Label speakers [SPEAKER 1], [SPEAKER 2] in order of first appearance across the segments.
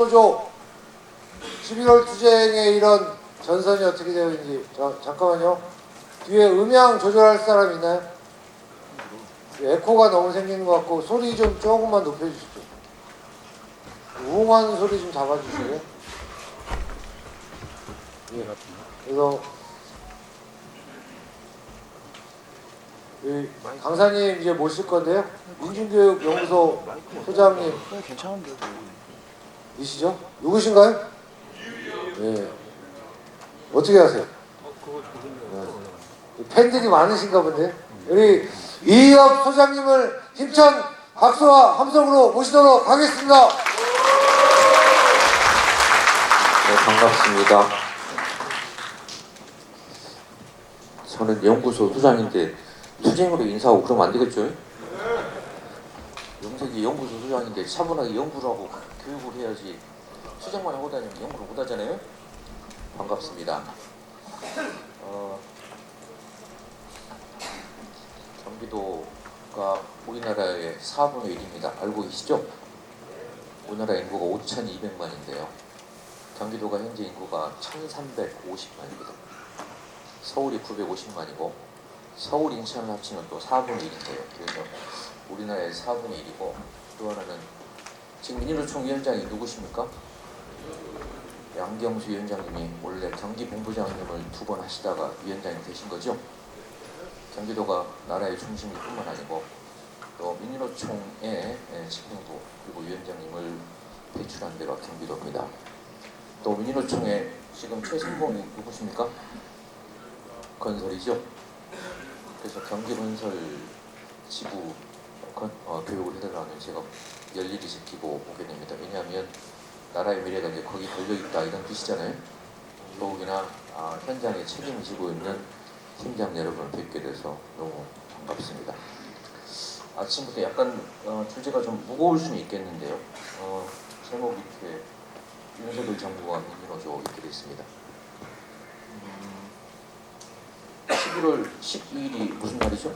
[SPEAKER 1] 조 11월 투쟁의 이런 전선이 어떻게 되어 있는지. 잠깐만요. 뒤에 음향 조절할 사람 있나요? 에코가 너무 생기는 것 같고 소리 좀 조금만 높여주시죠. 우웅하는 소리 좀 잡아주세요. 예. 그래서 강사님 이제 모실 건데요. 민중교육연구소 소장님
[SPEAKER 2] 괜찮은데
[SPEAKER 1] 이시죠? 누구신가요? 네. 어떻게 하세요? 네. 팬들이 많으신가 본데. 우리 이희엽 소장님을 힘찬 박수와 함성으로 모시도록 하겠습니다.
[SPEAKER 3] 네, 반갑습니다. 저는 연구소 소장인데 투쟁으로 인사하고 그러면 안 되겠죠? 영색이 연구소 소장인데 차분하게 연구를 하고 교육을 해야지 투쟁만 하고 다니면 연구를 못 하잖아요? 반갑습니다. 경기도가 우리나라의 4분의 1입니다. 알고 계시죠? 우리나라 인구가 5,200만인데요. 경기도가 현재 인구가 1,350만입니다. 서울이 950만이고 서울, 인천을 합치면 또 4분의 1인데요. 그래서 우리나라의 4분의 1이고 또 하나는 지금 민주노총 위원장이 누구십니까? 양경수 위원장님이 원래 경기본부장님을 2번 하시다가 위원장이 되신 거죠. 경기도가 나라의 중심일 뿐만 아니고 또 민주노총의 집행부 그리고 위원장님을 배출한 데가 경기도입니다. 또 민주노총의 지금 최승봉이 누구십니까? 건설이죠. 그래서 경기건설 지부 교육을 해달라면 제가 열일이 지키고 오게 됩니다. 왜냐하면 나라의 미래가 이제 거기 걸려있다 이런 뜻이잖아요. 더욱이나 현장에 책임을 지고 있는 팀장 여러분을 뵙게 돼서 너무 반갑습니다. 아침부터 약간 주제가 좀 무거울 수는 있겠는데요. 제목 이렇게 윤석열 정부와 민주노조 이렇게 되어 있습니다. 11월 12일이 무슨 날이죠?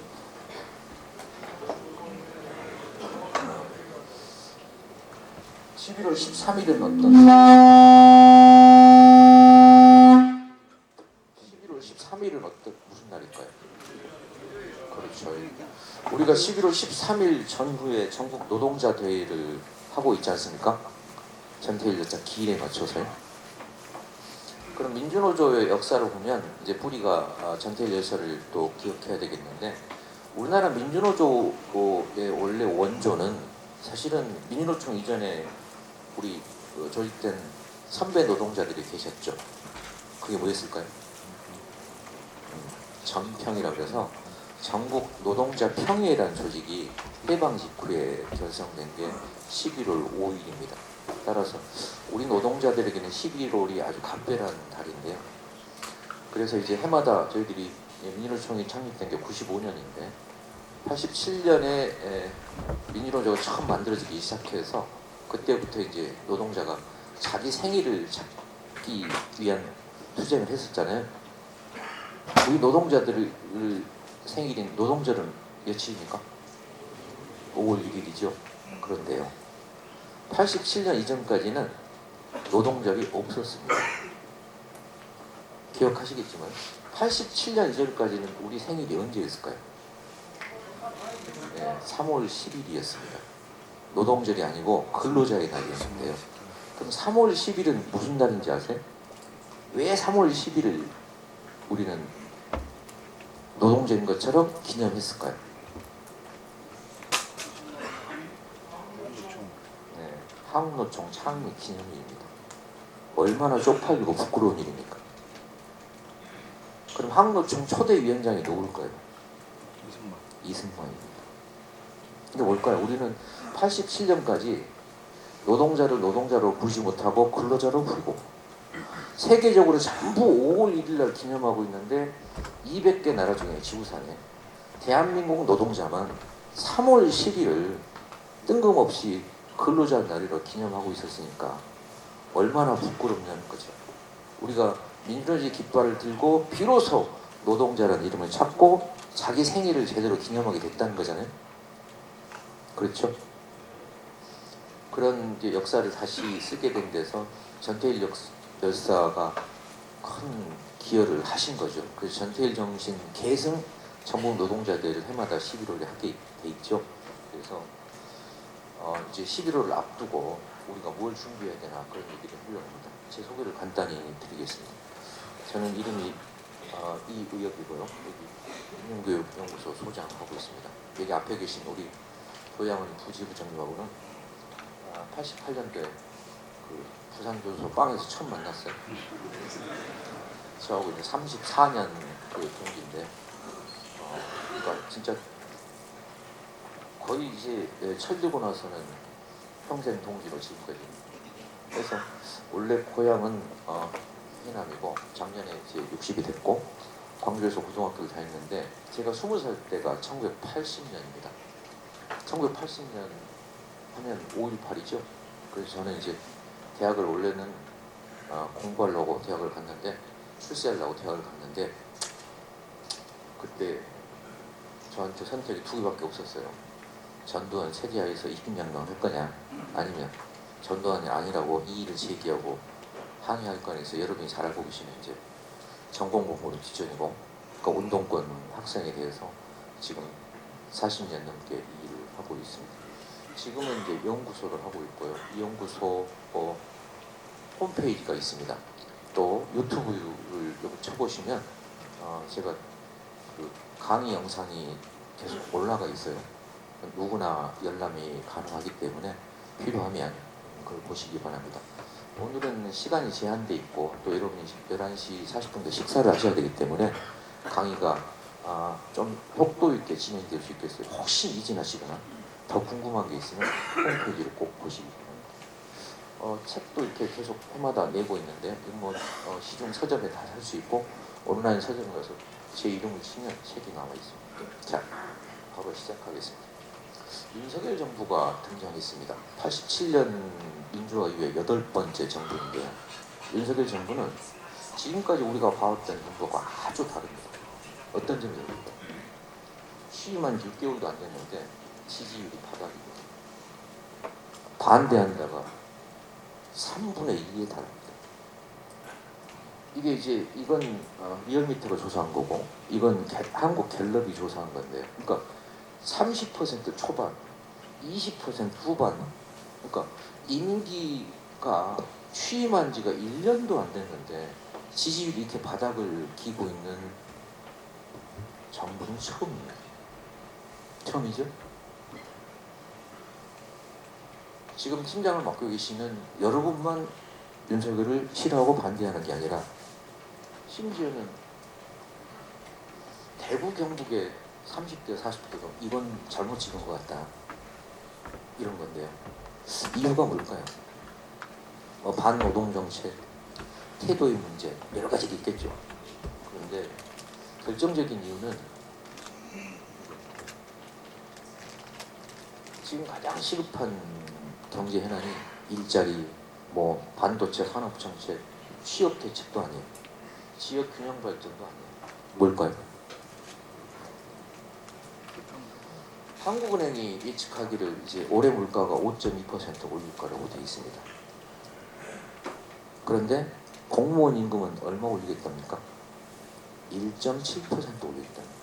[SPEAKER 3] (11월 13일은) 어떤 11월 13일은 무슨 날일까요? 그렇죠. 우리가 11월 13일 전후에 전국 노동자 대회를 하고 있지 않습니까? 전태일 여사 기일에 맞춰서요. 그럼 민주노조의 역사를 보면 이제 뿌리가 전태일 열사를 또 기억해야 되겠는데, 우리나라 민주노조의 원래 원조는 사실은 민주노총 이전에 우리 조직된 선배 노동자들이 계셨죠. 그게 뭐였을까요? 전평이라고 해서 전국 노동자 평의회라는 조직이 해방 직후에 결성된 게 11월 5일입니다. 따라서 우리 노동자들에게는 11월이 아주 각별한 달인데요. 그래서 이제 해마다 저희들이 민주노총이 창립된 게 95년인데 87년에 민주노조가 처음 만들어지기 시작해서 그때부터 이제 노동자가 자기 생일을 찾기 위한 투쟁을 했었잖아요. 우리 노동자들 생일인 노동절은 며칠입니까? 5월 1일이죠. 그런데요, 87년 이전까지는 노동절이 없었습니다. 기억하시겠지만 87년 이전까지는 우리 생일이 언제였을까요? 네, 3월 10일이었습니다. 노동절이 아니고 근로자의 날이었는데요. 그럼 3월 10일은 무슨 날인지 아세요? 왜 3월 10일을 우리는 노동절인 것처럼 기념했을까요? 네, 한국노총 창립 기념일입니다. 얼마나 쪽팔리고 부끄러운 일입니까? 그럼 한국노총 초대 위원장이 누굴까요? 이승만입니다. 이게 뭘까요? 우리는 87년까지 노동자를 노동자로 부르지 못하고 근로자로 부르고 세계적으로 전부 5월 1일 날 기념하고 있는데 200개 나라 중에 지구상에 대한민국 노동자만 3월 10일을 뜬금없이 근로자 날으로 기념하고 있었으니까 얼마나 부끄럽냐는 거죠. 우리가 민주주의 깃발을 들고 비로소 노동자라는 이름을 찾고 자기 생일을 제대로 기념하게 됐다는 거잖아요. 그렇죠? 그런 이제 역사를 다시 쓰게 된 데서 전태일 열사가 큰 기여를 하신 거죠. 그래서 전태일 정신 계승 전국 노동자대회를 해마다 11월에 하게 돼 있죠. 그래서 이제 11월을 앞두고 우리가 뭘 준비해야 되나 그런 얘기를 하려고 합니다. 제 소개를 간단히 드리겠습니다. 저는 이름이 이의혁이고요. 여기 인문교육연구소 소장하고 있습니다. 여기 앞에 계신 우리 도양은 부지부장님하고는 88년도에 그 부산교도소 빵에서 처음 만났어요. 저하고 이제 34년 그 동기인데, 그러니까 진짜 거의 이제 철들고 나서는 평생 동기로 지금까지. 그래서 원래 고향은 해남이고 작년에 이제 60이 됐고 광주에서 고등학교를 다녔는데 제가 20살 때가 1980년입니다. 1980년 하면 5.18이죠. 그래서 저는 이제 대학을 원래는 공부하려고 대학을 갔는데 출세하려고 대학을 갔는데 그때 저한테 선택이 두 개밖에 없었어요. 전두환 세리아에서 이민양명 할 거냐 아니면 전두환이 아니라고 이의를 제기하고 항의할 거냐에서 여러분이 잘 알고 계시는 이제 전공 공부는 기존이고 그러니까 운동권 학생에 대해서 지금 40년 넘게 이 일을 하고 있습니다. 지금은 이제 연구소를 하고 있고요. 이 연구소 홈페이지가 있습니다. 또 유튜브를 쳐보시면 제가 그 강의 영상이 계속 올라가 있어요. 누구나 열람이 가능하기 때문에 필요하면 그걸 보시기 바랍니다. 오늘은 시간이 제한돼 있고 또 여러분이 11시 40분대 식사를 하셔야 되기 때문에 강의가 좀 속도 있게 진행될 수 있겠어요. 혹시 이진하시거나 더 궁금한 게 있으면 홈페이지를 꼭 보시기 바랍니다. 책도 이렇게 계속 해마다 내고 있는데 뭐 시중 서점에 다 살 수 있고 온라인 서점에 가서 제 이름을 치면 책이 나와 있습니다. 자, 바로 시작하겠습니다. 윤석열 정부가 등장했습니다. 87년 민주화 이후에 8번째 정부인데요. 윤석열 정부는 지금까지 우리가 봐왔던 정부가 아주 다릅니다. 어떤 점입니까? 취임한 6개월도 안 됐는데 지지율이 바닥입니다. 반대한다가 3분의 2에 달합니다. 이게 이제 이건 리얼미터가 조사한 거고 이건 한국 갤럽이 조사한 건데요. 그러니까 30% 초반, 20% 후반. 그러니까 임기가 취임한 지가 1년도 안 됐는데 지지율이 이렇게 바닥을 기고 있는 정부는 처음이에요. 처음이죠? 지금 팀장을 맡고 계시는 여러분만 윤석열을 싫어하고 반대하는 게 아니라 심지어는 대구 경북의 30대 40대도 이건 잘못 찍은 것 같다 이런 건데요. 이유가 뭘까요? 반노동 정책, 태도의 문제 여러 가지가 있겠죠. 그런데 결정적인 이유는 지금 가장 시급한 경제 현안이 일자리, 뭐 반도체 산업 정책, 취업 대책도 아니에요. 지역 균형 발전도 아니에요. 뭘까요? 한국은행이 예측하기를 이제 올해 물가가 5.2% 올릴 거라고 되어 있습니다. 그런데 공무원 임금은 얼마 올리겠답니까? 1.7% 올리겠답니다.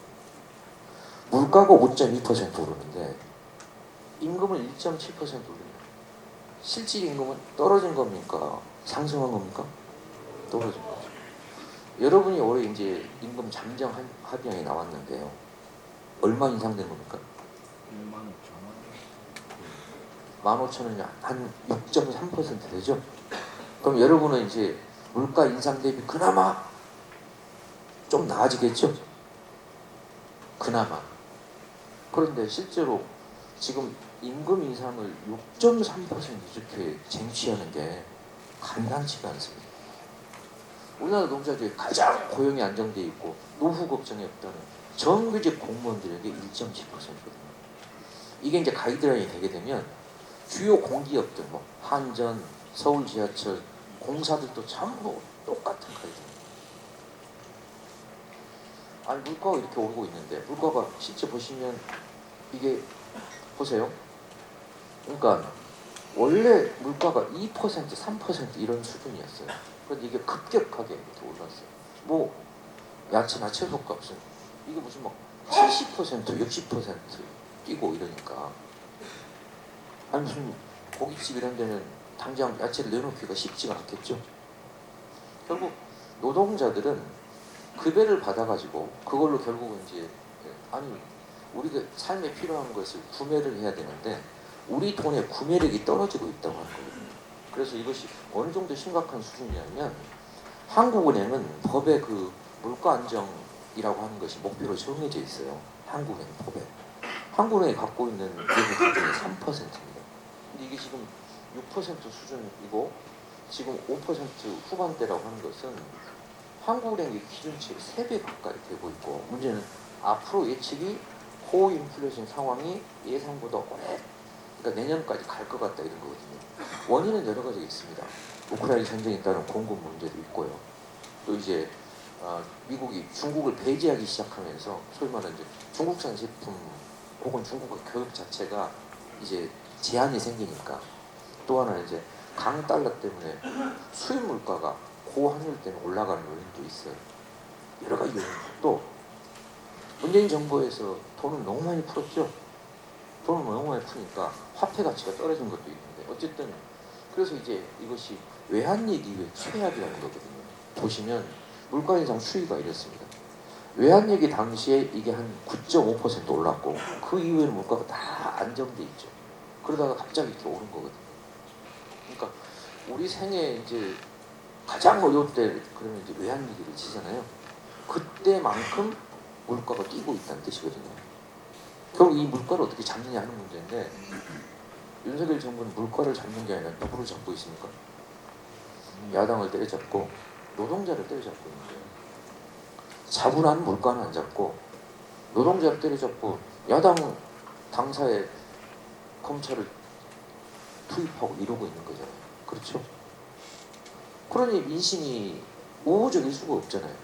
[SPEAKER 3] 물가가 5.2% 오르는데 임금을 1.7% 올립니다. 실질 임금은 떨어진 겁니까? 상승한 겁니까? 떨어진 거죠. 여러분이 올해 이제 임금 잠정 합의안이 나왔는데요. 얼마 인상된 겁니까? 15,000원이 한 6.3% 되죠? 그럼 여러분은 이제 물가 인상 대비 그나마 좀 나아지겠죠? 그나마. 그런데 실제로 지금 임금 인상을 6.3% 이렇게 쟁취하는 게 간단치가 않습니다. 우리나라 노동자들이 가장 고용이 안정되어 있고 노후 걱정이 없다는 정규직 공무원들에게 1.7%거든요. 이게 이제 가이드라인이 되게 되면 주요 공기업들, 뭐 한전, 서울 지하철, 공사들도 전부 똑같은 가이드라인. 아니 물가가 이렇게 오르고 있는데 물가가 실제 보시면 이게 보세요. 그러니까 원래 물가가 2%, 3% 이런 수준이었어요. 그런데 이게 급격하게 이렇게 올랐어요. 뭐 야채나 채소값은 이게 무슨 막 70%, 60% 뛰고 이러니까 아니 무슨 고깃집 이런 데는 당장 야채를 내놓기가 쉽지가 않겠죠. 결국 노동자들은 급여를 받아가지고 그걸로 결국은 이제 아니 우리가 삶에 필요한 것을 구매를 해야 되는데 우리 돈의 구매력이 떨어지고 있다고 하는 거거든요. 그래서 이것이 어느 정도 심각한 수준이냐면 한국은행은 법에 그 물가 안정이라고 하는 것이 목표로 정해져 있어요. 한국은행 법에. 한국은행이 갖고 있는 예금 비중이 3%입니다. 근데 이게 지금 6% 수준이고 지금 5% 후반대라고 하는 것은 한국은행의 기준치의 3배 가까이 되고 있고 문제는 앞으로 예측이 고인플레이션 상황이 예상보다 오래 그러니까 내년까지 갈 것 같다 이런 거거든요. 원인은 여러 가지가 있습니다. 우크라이나 전쟁에 따른 공급 문제도 있고요. 또 이제 미국이 중국을 배제하기 시작하면서 소위 말하는 이제 중국산 제품 혹은 중국의 교육 자체가 이제 제한이 생기니까 또 하나는 이제 강달러 때문에 수입 물가가 고환율 때문에 올라가는 요인도 있어요. 여러 가지 요인. 또 문재인 정부에서 돈을 너무 많이 풀었죠. 돈을 너무 많이 푸니까 화폐 가치가 떨어진 것도 있는데 어쨌든 그래서 이제 이것이 외환위기의 최악이라는 거거든요. 보시면 물가 인상 추이가 이렇습니다. 외환위기 당시에 이게 한 9.5% 올랐고 그 이후에는 물가가 다 안정돼 있죠. 그러다가 갑자기 이렇게 오른 거거든요. 그러니까 우리 생애 이제 가장 어려울 때 그러면 이제 외환위기를 치잖아요. 그때만큼 물가가 뛰고 있다는 뜻이거든요. 결국 이 물가를 어떻게 잡느냐 하는 문제인데 윤석열 정부는 물가를 잡는 게 아니라 누구를 잡고 있습니까? 야당을 때려잡고 노동자를 때려잡고 있는 거예요. 잡으라는 물가는 안 잡고 노동자를 때려잡고 야당 당사에 검찰을 투입하고 이러고 있는 거잖아요. 그렇죠? 그러니 민심이 우호적일 수가 없잖아요.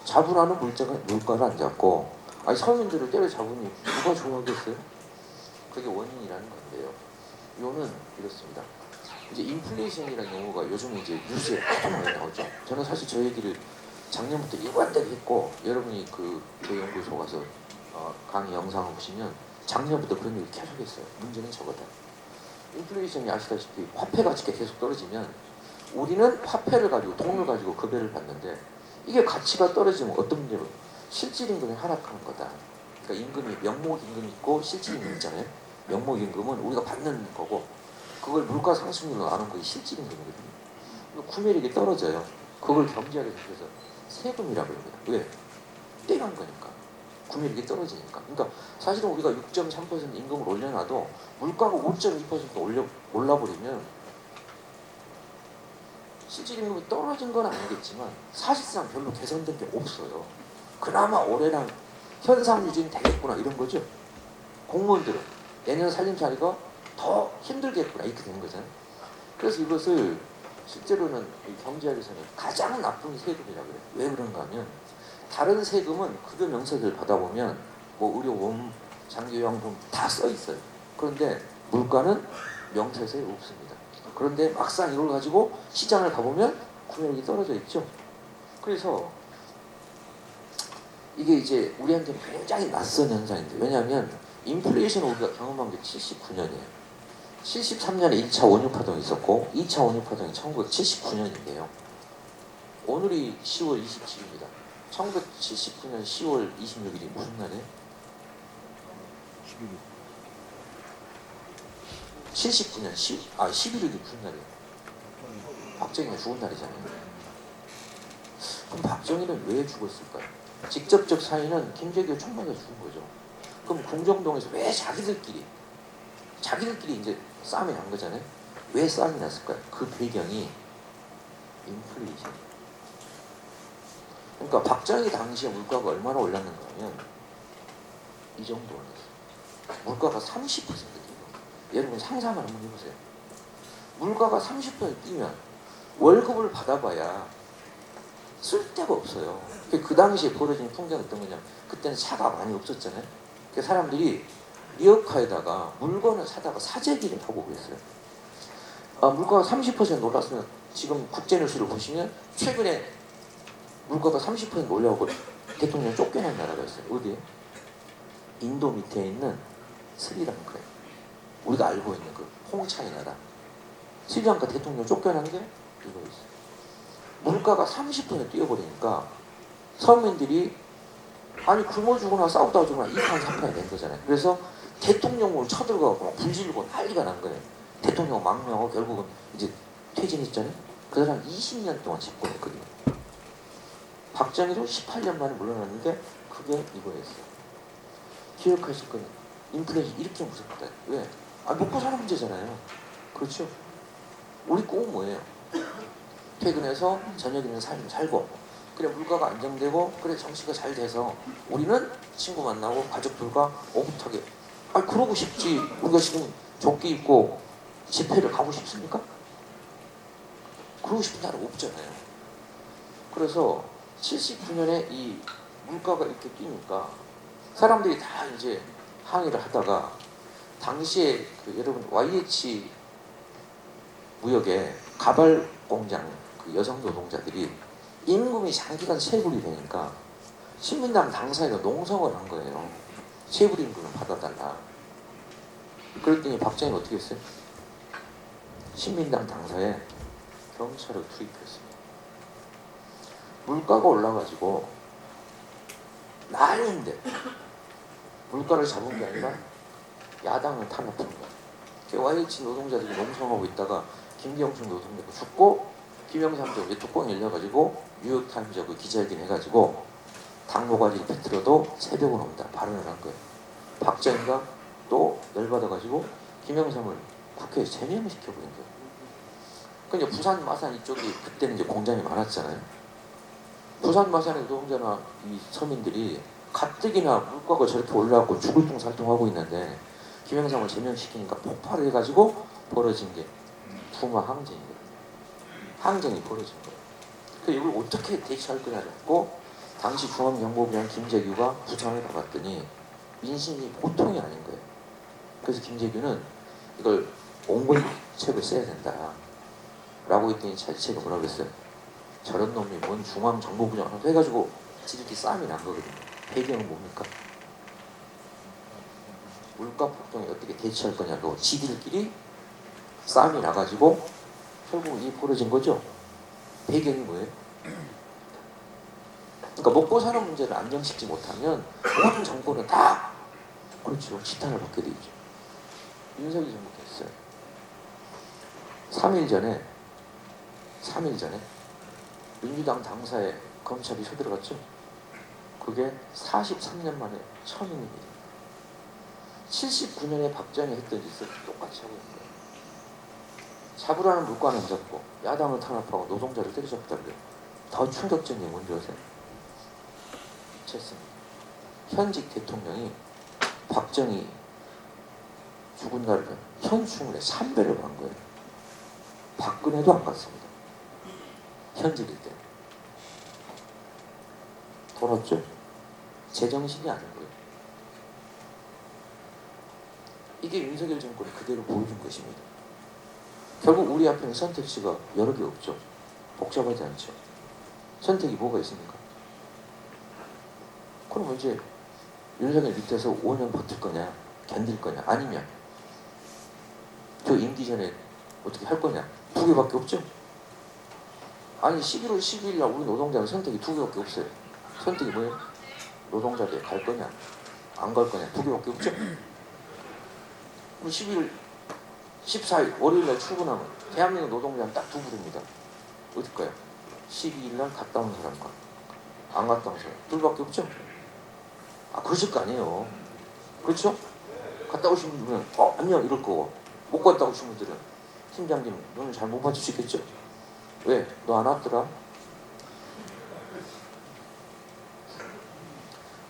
[SPEAKER 3] 잡으라는 물가를 안 잡고 아니 서민들을 때려잡으니 누가 좋아하겠어요? 그게 원인이라는 건데요. 이거는 이렇습니다. 이제 인플레이션이라는 용어가 요즘 이제 뉴스에 아주 많이 나오죠. 저는 사실 저 얘기를 작년부터 일관되게 했고 여러분이 제 연구소 가서 강의 영상을 보시면 작년부터 그런 얘기를 계속 했어요. 문제는 저거다. 인플레이션이 아시다시피 화폐 가치가 계속 떨어지면 우리는 화폐를 가지고 돈을 가지고 급여를 받는데 이게 가치가 떨어지면 어떤 문제로 실질 임금이 하락하는 거다. 그러니까 임금이 명목 임금이 있고 실질 임금 있잖아요. 명목 임금은 우리가 받는 거고 그걸 물가 상승률로 나눈 거기 실질 임금이거든요. 구매력이 떨어져요. 그걸 경제학에서 그래서 세금이라고 합니다. 왜? 떼간 거니까. 구매력이 떨어지니까. 그러니까 사실은 우리가 6.3% 임금을 올려놔도 물가가 5.2% 올라버리면 실질 임금이 떨어진 건 아니겠지만 사실상 별로 개선된 게 없어요. 그나마 올해랑 현상 유지는 되겠구나 이런 거죠. 공무원들은 내년 살림살이가 더 힘들겠구나 이렇게 되는 거잖아요. 그래서 이것을 실제로는 경제학에서는 가장 나쁜 세금이라고 그래요. 왜 그런가 하면 다른 세금은 급여 명세서를 받아보면 뭐 의료보험, 장기요양보험 다 써 있어요. 그런데 물가는 명세서에 없습니다. 그런데 막상 이걸 가지고 시장을 가보면 구매력이 떨어져 있죠. 그래서 이게 이제 우리한테는 굉장히 낯선 현상인데 왜냐하면 인플레이션을 우리가 경험한 게 79년이에요. 73년에 1차 원유파동이 있었고 2차 원유파동이 1979년인데요. 오늘이 10월 27일입니다. 1979년 10월 26일이 무슨 날이에요? 79년 11일이 무슨 날이에요? 박정희가 죽은 날이잖아요. 그럼 박정희는 왜 죽었을까요? 직접적 사인은 김재규 총맞아 죽은 거죠. 그럼 궁정동에서 왜 자기들끼리 이제 싸움이 난 거잖아요. 왜 싸움이 났을까요? 그 배경이 인플레이션. 그러니까 박정희 당시에 물가가 얼마나 올랐는가 하면 이 정도 올랐어요. 물가가 30% 뛰고 여러분 상상을 한번 해보세요. 물가가 30% 뛰면 월급을 받아봐야 쓸 데가 없어요. 그 당시에 벌어진 풍경이 어떤 거냐, 그때는 차가 많이 없었잖아요. 그래서 사람들이 리어카에다가 물건을 사다가 사재기를 타고 그랬어요. 물가가 30% 올랐으면 지금 국제뉴스를 보시면 최근에 물가가 30% 올라오고 대통령 쫓겨난 나라가 있어요. 어디에? 인도 밑에 있는 스리랑카에. 우리가 알고 있는 그 홍차이 나라. 스리랑카 대통령 쫓겨난 게 이거 있어요. 물가가 30% 뛰어버리니까 서민들이 아니 굶어 죽거나 싸우다 죽거나 2판 3판이 된 거잖아요. 그래서 대통령으로 쳐들어가고 막 불지르고 난리가 난 거예요. 대통령 망명하고 결국은 이제 퇴진했잖아요. 그 사람 20년 동안 집권했거든요. 박정희도 18년 만에 물러났는데 그게 이거였어요. 기억하실 거예요. 인플레이션 이렇게 무섭다. 왜? 먹고 사는 문제잖아요. 그렇죠? 우리 꿈은 뭐예요? 퇴근해서 저녁 있는 삶을 살고 그래 물가가 안정되고 그래 정치가 잘 돼서 우리는 친구 만나고 가족들과 오붓하게 그러고 싶지. 우리가 지금 조끼 입고 집회를 가고 싶습니까? 그러고 싶은 나라 없잖아요. 그래서 79년에 이 물가가 이렇게 뛰니까 사람들이 다 이제 항의를 하다가 당시에 여러분 YH 무역의 가발 공장 그 여성 노동자들이 임금이 장기간 체불이 되니까 신민당 당사에서 농성을 한 거예요. 체불 임금을 받아달라. 그랬더니 박정희가 어떻게 했어요? 신민당 당사에 경찰을 투입했습니다. 물가가 올라가지고 난리인데 물가를 잡은 게 아니라 야당을 탄압한 거예요. YH 노동자들이 농성하고 있다가 김경춘 노동자가 죽고 김영삼도 이제 뚜껑 열려가지고 뉴욕타임즈하고 기자회견 해가지고 당노가지를 비틀어도 새벽은 온다 발언을 한 거예요. 박정희가 또 열받아가지고 김영삼을 국회에 제명을 시켜버린 거예요. 그러니까 부산 마산 이쪽이 그때는 이제 공장이 많았잖아요. 부산 마산의 노동자나 이 서민들이 가뜩이나 물가가 저렇게 올라가고 죽을 둥살둥하고 있는데 김영삼을 제명시키니까 폭발을 해가지고 벌어진 게 부마 항쟁인 거예요. 항쟁이 벌어진 거예요. 그래서 이걸 어떻게 대처할 거냐 했고 당시 중앙정보부장 김재규가 부산을 가봤더니 민심이 보통이 아닌 거예요. 그래서 김재규는 이걸 옹골책을 써야 된다 라고 했더니 자기체가 뭐라고 했어요? 저런 놈이 뭔 중앙정보부장 해가지고 지들끼리 싸움이 난 거거든요. 배경은 뭡니까? 물가 폭등에 어떻게 대처할 거냐고 지들끼리 싸움이 나가지고 결국 이 벌어진 거죠. 배경이 뭐예요? 그러니까 먹고 사는 문제를 안정시키지 못하면 모든 정보는 다 그렇죠. 지탄을 받게 되죠. 윤석이 정복했어요. 3일 전에 민주당 당사에 검찰이 쳐들어갔죠. 그게 43년 만에 처음입니다. 79년에 박정희 했던 짓을 똑같이 하고 있는 거예요. 잡으라는 물가는 잡고 야당을 탄압하고 노동자를 때려잡다 그래요. 더 충격적인 게 뭔지 아세요? 미쳤습니다. 현직 대통령이 박정희 죽은 날을 현충일에 3배를 간 거예요. 박근혜도 안 갔습니다. 현직일 때. 돌았죠? 제정신이 아닌 거예요. 이게 윤석열 정권이 그대로 보여준 것입니다. 결국 우리 앞에는 선택지가 여러 개 없죠. 복잡하지 않죠. 선택이 뭐가 있습니까? 그럼 이제 윤석열 밑에서 5년 버틸 거냐, 견딜 거냐, 아니면 저 임기 전에 어떻게 할 거냐, 두 개밖에 없죠. 아니 11월 12일 날 우리 노동자는 선택이 두 개밖에 없어요. 선택이 뭐예요? 노동자들이 갈 거냐, 안 갈 거냐, 두 개밖에 없죠. 그럼 11월 14일 월요일 날 출근하면 대한민국 노동자는 딱 두 그룹입니다. 어딜까요? 12일 날 갔다 온 사람과 안 갔다 온 사람 둘밖에 없죠. 그러실 거 아니에요. 그렇죠? 갔다 오신 분들은 안녕 이럴 거고 못 갔다 오신 분들은 팀장님 너는 잘 못 봐줄 수 있겠죠? 왜? 너 안 왔더라?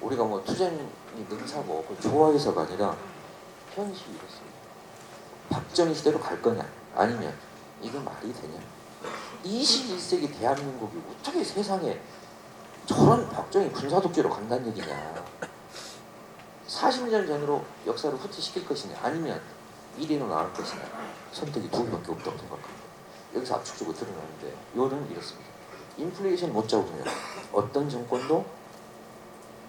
[SPEAKER 3] 우리가 뭐 투쟁이 능사고 그걸 좋아해서가 아니라 현실이 이렇습니다. 박정희 시대로 갈 거냐 아니면 이게 말이 되냐. 21세기 대한민국이 어떻게 세상에 저런 박정희 군사독재로 간다는 얘기냐. 40년 전으로 역사를 후퇴시킬 것이냐 아니면 미래로 나갈 것이냐. 선택이 두 개밖에 없다고 생각합니다. 여기서 압축적으로 드러나는데 요는 이렇습니다. 인플레이션 못 잡으면 어떤 정권도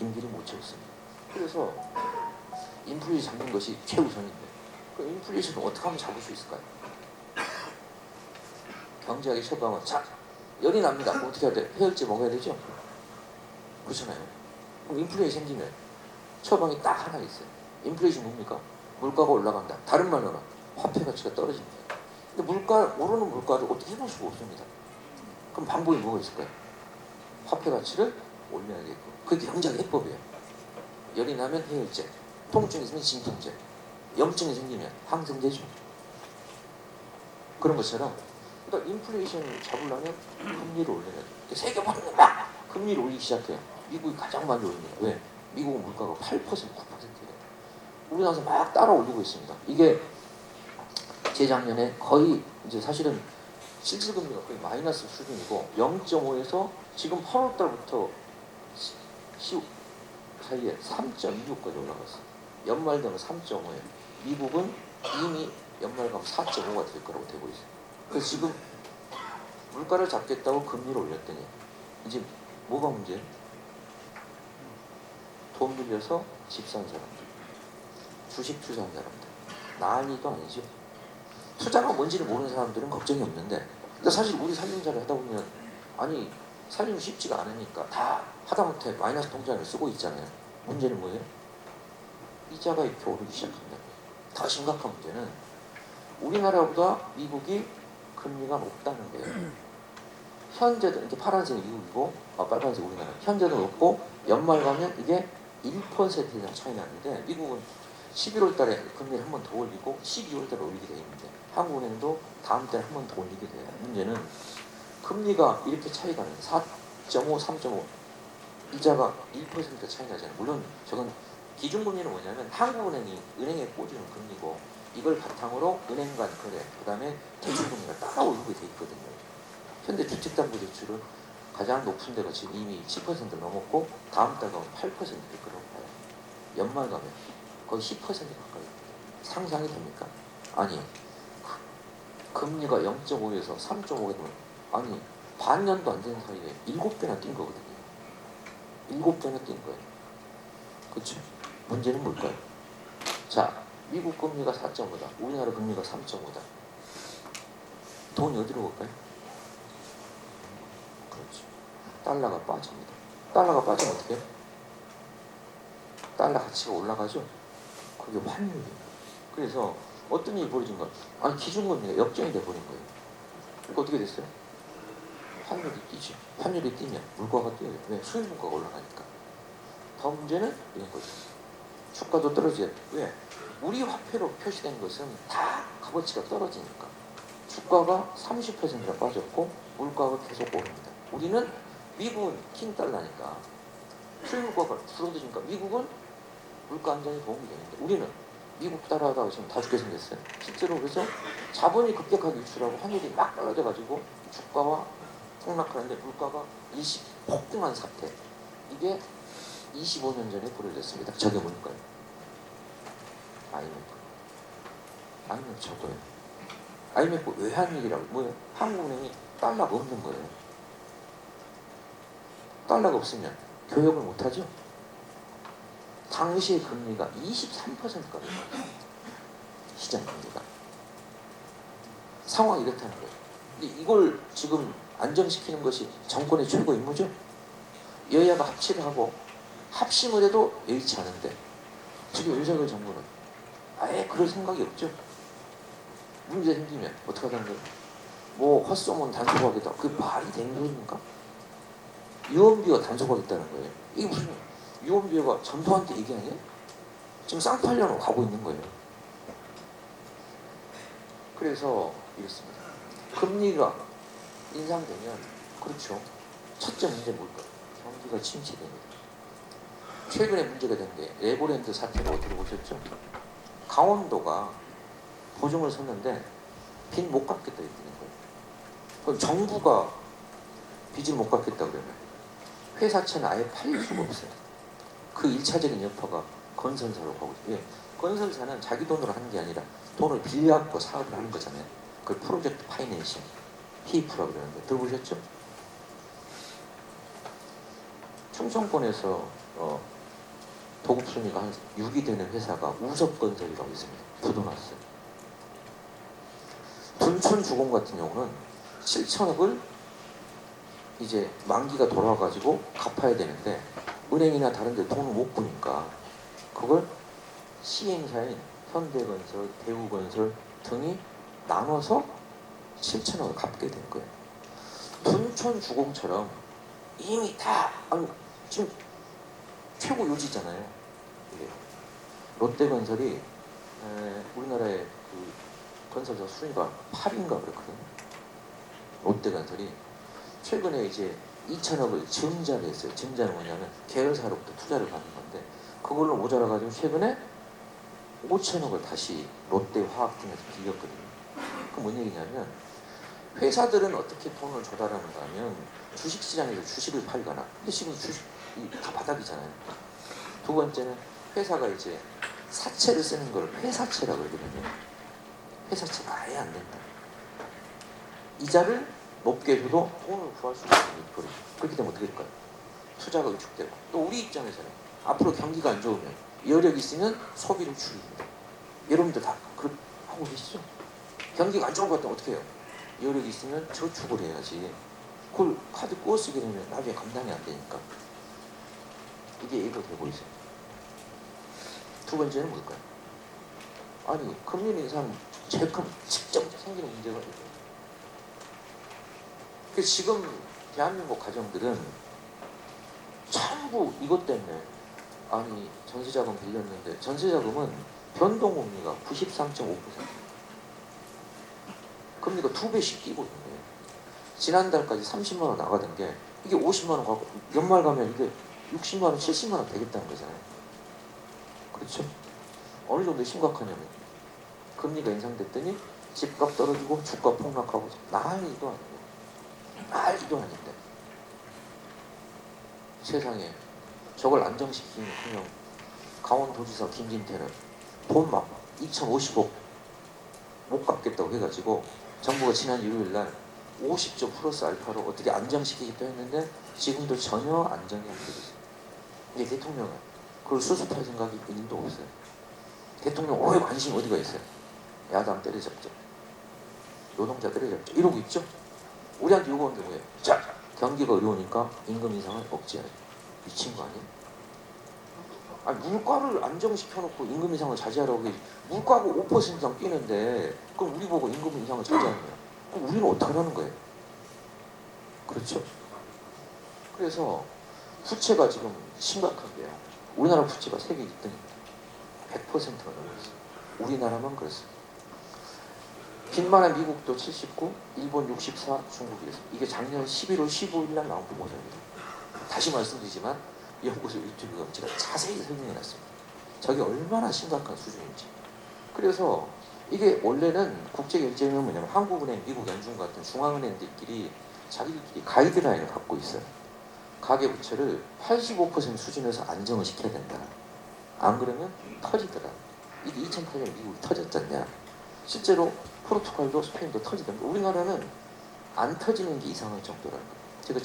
[SPEAKER 3] 임기를 못 채웠습니다. 그래서 인플레이션 잡는 것이 최우선인데 그 인플레이션을 어떻게 하면 잡을 수 있을까요? 경제학의 처방은 자 열이 납니다. 그럼 어떻게 해야 돼? 해열제 먹어야 되죠? 그렇잖아요. 그럼 인플레이션 생기면 처방이 딱 하나 있어요. 인플레이션 뭡니까? 물가가 올라간다. 다른 말로는 화폐 가치가 떨어집니다. 근데 오르는 물가를 어떻게 해볼 수가 없습니다. 그럼 방법이 뭐가 있을까요? 화폐 가치를 올려야겠고 그게 경제학 해법이에요. 열이 나면 해열제, 통증이 있으면 진통제, 염증이 생기면 항생제죠. 그런 것처럼 그러니까 인플레이션을 잡으려면 금리를 올려야 돼요. 세계 모두가 막 금리를 올리기 시작해요. 미국이 가장 많이 올립니다. 왜? 미국은 물가가 8%, 9%예요. 우리나라에서 막 따라 올리고 있습니다. 이게 재작년에 거의 이제 사실은 실질금리가 거의 마이너스 수준이고 0.5에서 지금 8월 달부터 10 사이에 3.26까지 올라갔어요. 연말 되면 3.5예요. 미국은 이미 연말 가면 4.5가 될 거라고 되고 있어요. 그래서 지금 물가를 잡겠다고 금리를 올렸더니 이제 뭐가 문제예요? 돈 빌려서 집 산 사람들, 주식 투자한 사람들, 난리도 아니죠. 투자가 뭔지를 모르는 사람들은 걱정이 없는데 근데 사실 우리 살림살이 하다 보면 아니 살림이 쉽지가 않으니까 다 하다못해 마이너스 통장을 쓰고 있잖아요. 문제는 뭐예요? 이자가 이렇게 오르기 시작합니다. 더 심각한 문제는 우리나라보다 미국이 금리가 높다는 거예요. 현재도 이렇게 파란색이 미국이고 빨간색 우리나라. 현재도 높고 연말 가면 이게 1% 이상 차이 나는데 미국은 11월 달에 금리를 한 번 더 올리고 12월 달에 올리게 돼 있는데 한국은행도 다음 달에 한 번 더 올리게 돼요. 문제는 금리가 이렇게 차이가 나요. 4.5, 3.5 이자가 1% 차이 나잖아요. 물론 저건 기준금리는 뭐냐면 한국은행이 은행에 꽂주는 금리고 이걸 바탕으로 은행 간 거래, 그 다음에 대출금리가 따라 오르게 돼 있거든요. 현대 주택담보대출은 가장 높은 데가 지금 이미 10% 넘었고 다음 달 가면 8%될 거라고 봐요. 연말 가면 거의 10% 가까이. 상상이 됩니까? 아니 금리가 0.5에서 3.5가 되면 아니 반년도 안 되는 사이에 7배나 뛴 거거든요. 7배나 뛴 거예요. 그렇죠? 문제는 뭘까요? 자, 미국 금리가 4.5다. 우리나라 금리가 3.5다. 돈이 어디로 갈까요? 그렇죠. 달러가 빠집니다. 달러가 빠지면 어떻게 해요? 달러 가치가 올라가죠? 그게 환율이에요. 그래서 어떤 일이 벌어진 거예요? 아니 기준금리가 역전이 돼버린 거예요. 그러니까 어떻게 됐어요? 환율이 뛰죠. 환율이 뛰면 물가가 뛰어요. 왜? 수입 물가가 올라가니까. 다음 문제는 이런 거죠. 주가도 떨어져요. 왜? 우리 화폐로 표시된 것은 다 값어치가 떨어지니까 주가가 30%나 빠졌고 물가가 계속 오릅니다. 우리는 미국은 킹달러니까 수입 물가가 줄어드니까 미국은 물가 안정에 도움이 되는데 우리는 미국 따라하다가 지금 다 죽게 생겼어요. 실제로 그래서 자본이 급격하게 유출하고 환율이 막 떨어져가지고 주가와 폭락하는데 물가가 폭등한 사태. 이게 25년 전에 벌어졌습니다. 저게 뭘까요? IMF 저거예요. IMF 외환위기라고 뭐예요? 한국은행이 달러가 없는 거예요. 달러가 없으면 교역을 못하죠. 당시의 금리가 23%까지 시장 금리가 상황이 이렇다는 거예요. 근데 이걸 지금 안정시키는 것이 정권의 최고 임무죠. 여야가 합치를 하고 합심을 해도 여의치 않은데 지금 윤석열 정부는 아예 그럴 생각이 없죠. 문제 생기면 어떻게 하자는 거예요? 뭐 헛소문 단속하겠다. 그게 말이 되는 소리입니까? 유언비어 단속하겠다는 거예요. 이게 무슨 유언비어가 전두환한테 얘기 아니에요? 지금 쌍팔년으로 가고 있는 거예요. 그래서 이렇습니다. 금리가 인상되면 그렇죠. 첫째 문제 뭘까요? 경기가 침체됩니다. 최근에 문제가 된 게 에버랜드 사태를 어떻게 보셨죠? 강원도가 보증을 섰는데 빚 못 갚겠다 이러는 거예요. 그럼 정부가 빚을 못 갚겠다 그러면 회사채는 아예 팔릴 수가 없어요. 그 1차적인 여파가 건설사로 가고 있어요. 왜? 건설사는 자기 돈으로 하는 게 아니라 돈을 빌려갖고 사업을 하는 거잖아요. 그걸 프로젝트 파이낸싱, PF라고 그러는데 들어보셨죠? 충청권에서 도급 순위가 한 6위 되는 회사가 우석건설이라고 있습니다. 부도났어요. 둔촌주공 같은 경우는 7천억을 이제 만기가 돌아와가지고 갚아야 되는데 은행이나 다른 데 돈을 못 부니까 그걸 시행사인 현대건설, 대우건설 등이 나눠서 7천억을 갚게 된 거예요. 둔촌주공처럼 이미 다 지금 최고 요지잖아요. 이게. 롯데건설이 우리나라의 그 건설사 순위가 8인가 그랬거든요. 롯데건설이 최근에 이제 2천억을 증자를 했어요. 증자는 뭐냐면 계열사로부터 투자를 받는 건데 그걸로 모자라가지고 최근에 5천억을 다시 롯데화학팀에서 빌렸거든요. 그 뭔 얘기냐면 회사들은 어떻게 돈을 조달하는가 하면 주식시장에서 주식을 팔거나 근데 지금 주식이 다 바닥이잖아요. 두 번째는 회사가 이제 사채를 쓰는 걸 회사채라고 그러거든요. 회사채가 아예 안 된다. 이자를 높게 줘도 돈을 구할 수 없는 거예요. 그렇게 되면 어떻게 될까요? 투자가 위축되고 또 우리 입장에서는 앞으로 경기가 안 좋으면 여력이 있으면 소비를 줄입니다. 여러분들 다 그렇게 하고 계시죠? 경기가 안 좋은 것 같으면 어떻게 해요? 여력이 있으면 저축을 해야지. 그걸 카드 꼬 쓰게 되면 나중에 감당이 안 되니까. 이게 예고되고 있어요. 두 번째는 뭘까요? 아니 금리 인상 제일 큰 직접 생기는 문제가 있어요. 그 지금 대한민국 가정들은 전부 이것 때문에 아니 전세자금 빌렸는데 전세자금은 변동금리가 93.5% 금리가 2배씩 뛰고 있는 거예요. 지난달까지 30만 원 나가던 게 이게 50만 원 가고 연말 가면 이게 60만 원, 70만 원 되겠다는 거잖아요. 그렇죠? 어느 정도 심각하냐면 금리가 인상됐더니 집값 떨어지고 주가 폭락하고 난리도 아니고 난리도 아닌데 세상에 저걸 안정시키는 그냥 강원도지사 김진태는 돈 막 2,050억 못 갚겠다고 해가지고 정부가 지난 일요일 날 50조 플러스 알파로 어떻게 안정시키겠다 했는데 지금도 전혀 안정이 안 되고 있어요. 이게 대통령은 그걸 수습할 생각이 1도 없어요. 대통령 오해 관심 어디가 있어요? 야당 때려잡죠. 노동자 때려잡죠. 이러고 있죠. 우리한테 요구하는 게 뭐예요? 자, 경기가 어려우니까 임금 인상을 억제하자. 미친 거 아니에요? 아니, 물가를 안정시켜놓고 임금 인상을 자제하라고 해. 물가가 5% 이상 뛰는데 그럼 우리 보고 임금 인상을 자제하는 거야. 그럼 우리는 어떻게 하는 거예요? 그렇죠? 그래서 부채가 지금 심각한데요. 우리나라 부채가 세계 1등입니다. 100%가 넘었어요. 우리나라만 그렇습니다. 빈만한 미국도 79, 일본 64, 중국이 있어요. 이게 작년 11월 15일 날 나온 보고서입니다. 다시 말씀드리지만 연구소 유튜브가 제가 자세히 설명해놨습니다. 저게 얼마나 심각한 수준인지. 그래서 이게 원래는 국제결제는 뭐냐면 한국은행, 미국 연준 같은 중앙은행들끼리 자기들끼리 가이드라인을 갖고 있어요. 가계부채를 85% 수준에서 안정을 시켜야 된다. 안 그러면 터지더라. 이게 2008년에 미국이 터졌잖냐. 실제로 포르투갈도 스페인도 터지던데 우리나라는 안 터지는 게 이상할 정도라는 거예요. 제가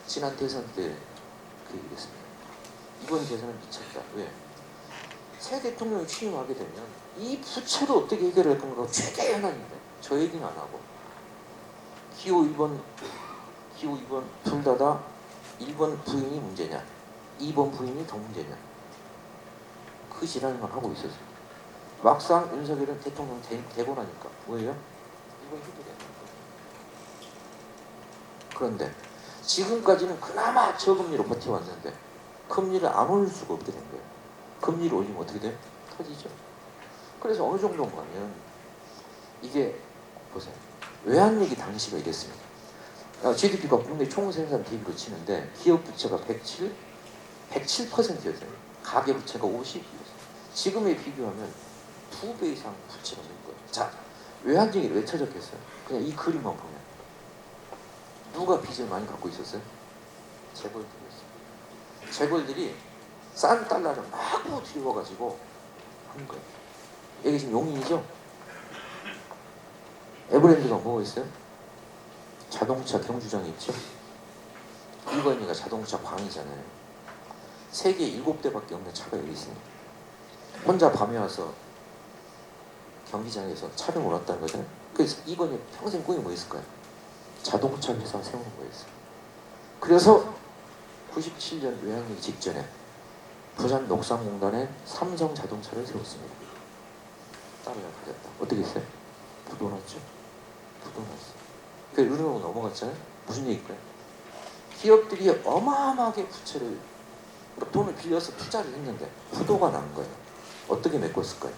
[SPEAKER 3] 지난 대선 때 그 얘기했습니다. 이번 대선은 미쳤다. 왜? 새 대통령이 취임하게 되면 이 부채를 어떻게 해결할 건가가 최대의 현안인데 저 얘기는 안 하고 기호 1번 둘 다 1번 부인이 문제냐 2번 부인이 더 문제냐 그 지랄만 하고 있었어요. 막상 윤석열은 대통령 되고 나니까 뭐예요? 이거 해결해야 되는 거예요. 그런데 지금까지는 그나마 저금리로 버텨왔는데 금리를 안 올릴 수가 없게 된 거예요. 금리를 올리면 어떻게 돼요? 터지죠. 그래서 어느 정도인가 하면 이게 보세요. 외환위기 당시가 이랬습니다. GDP가 국내 총생산 대비로 치는데 기업 부채가 107%였어요. 가계 부채가 50%였어요. 지금에 비교하면 2배 이상 부채가 는 거예요. 자, 외환위기를 왜 터졌겠어요? 그냥 이 그림만 보면 누가 빚을 많이 갖고 있었어요? 재벌들이었어요. 재벌들이 싼 달러를 마구 들여와가지고 한 거예요. 여기 지금 용인이죠? 에버랜드가 뭐가 있어요? 자동차 경주장이 있죠. 이건희가 자동차 광이잖아요. 세계에 7대밖에 없는 차가 여기 있습니다. 혼자 밤에 와서 경기장에서 촬영을 왔다는 거잖아요. 그래서 이건희 평생 꿈이 뭐였을까요? 자동차 회사 세우는 거였어요. 그래서 97년 외환위기 직전에 부산 녹산공단에 삼성 자동차를 세웠습니다. 딸을 가졌다. 어떻게 했어요? 부도 났죠. 부도 났어요. 그 은행으로 넘어갔잖아요. 무슨 얘기일까요? 기업들이 어마어마하게 부채를 돈을 빌려서 투자를 했는데 부도가 난 거예요. 어떻게 메꿨을까요?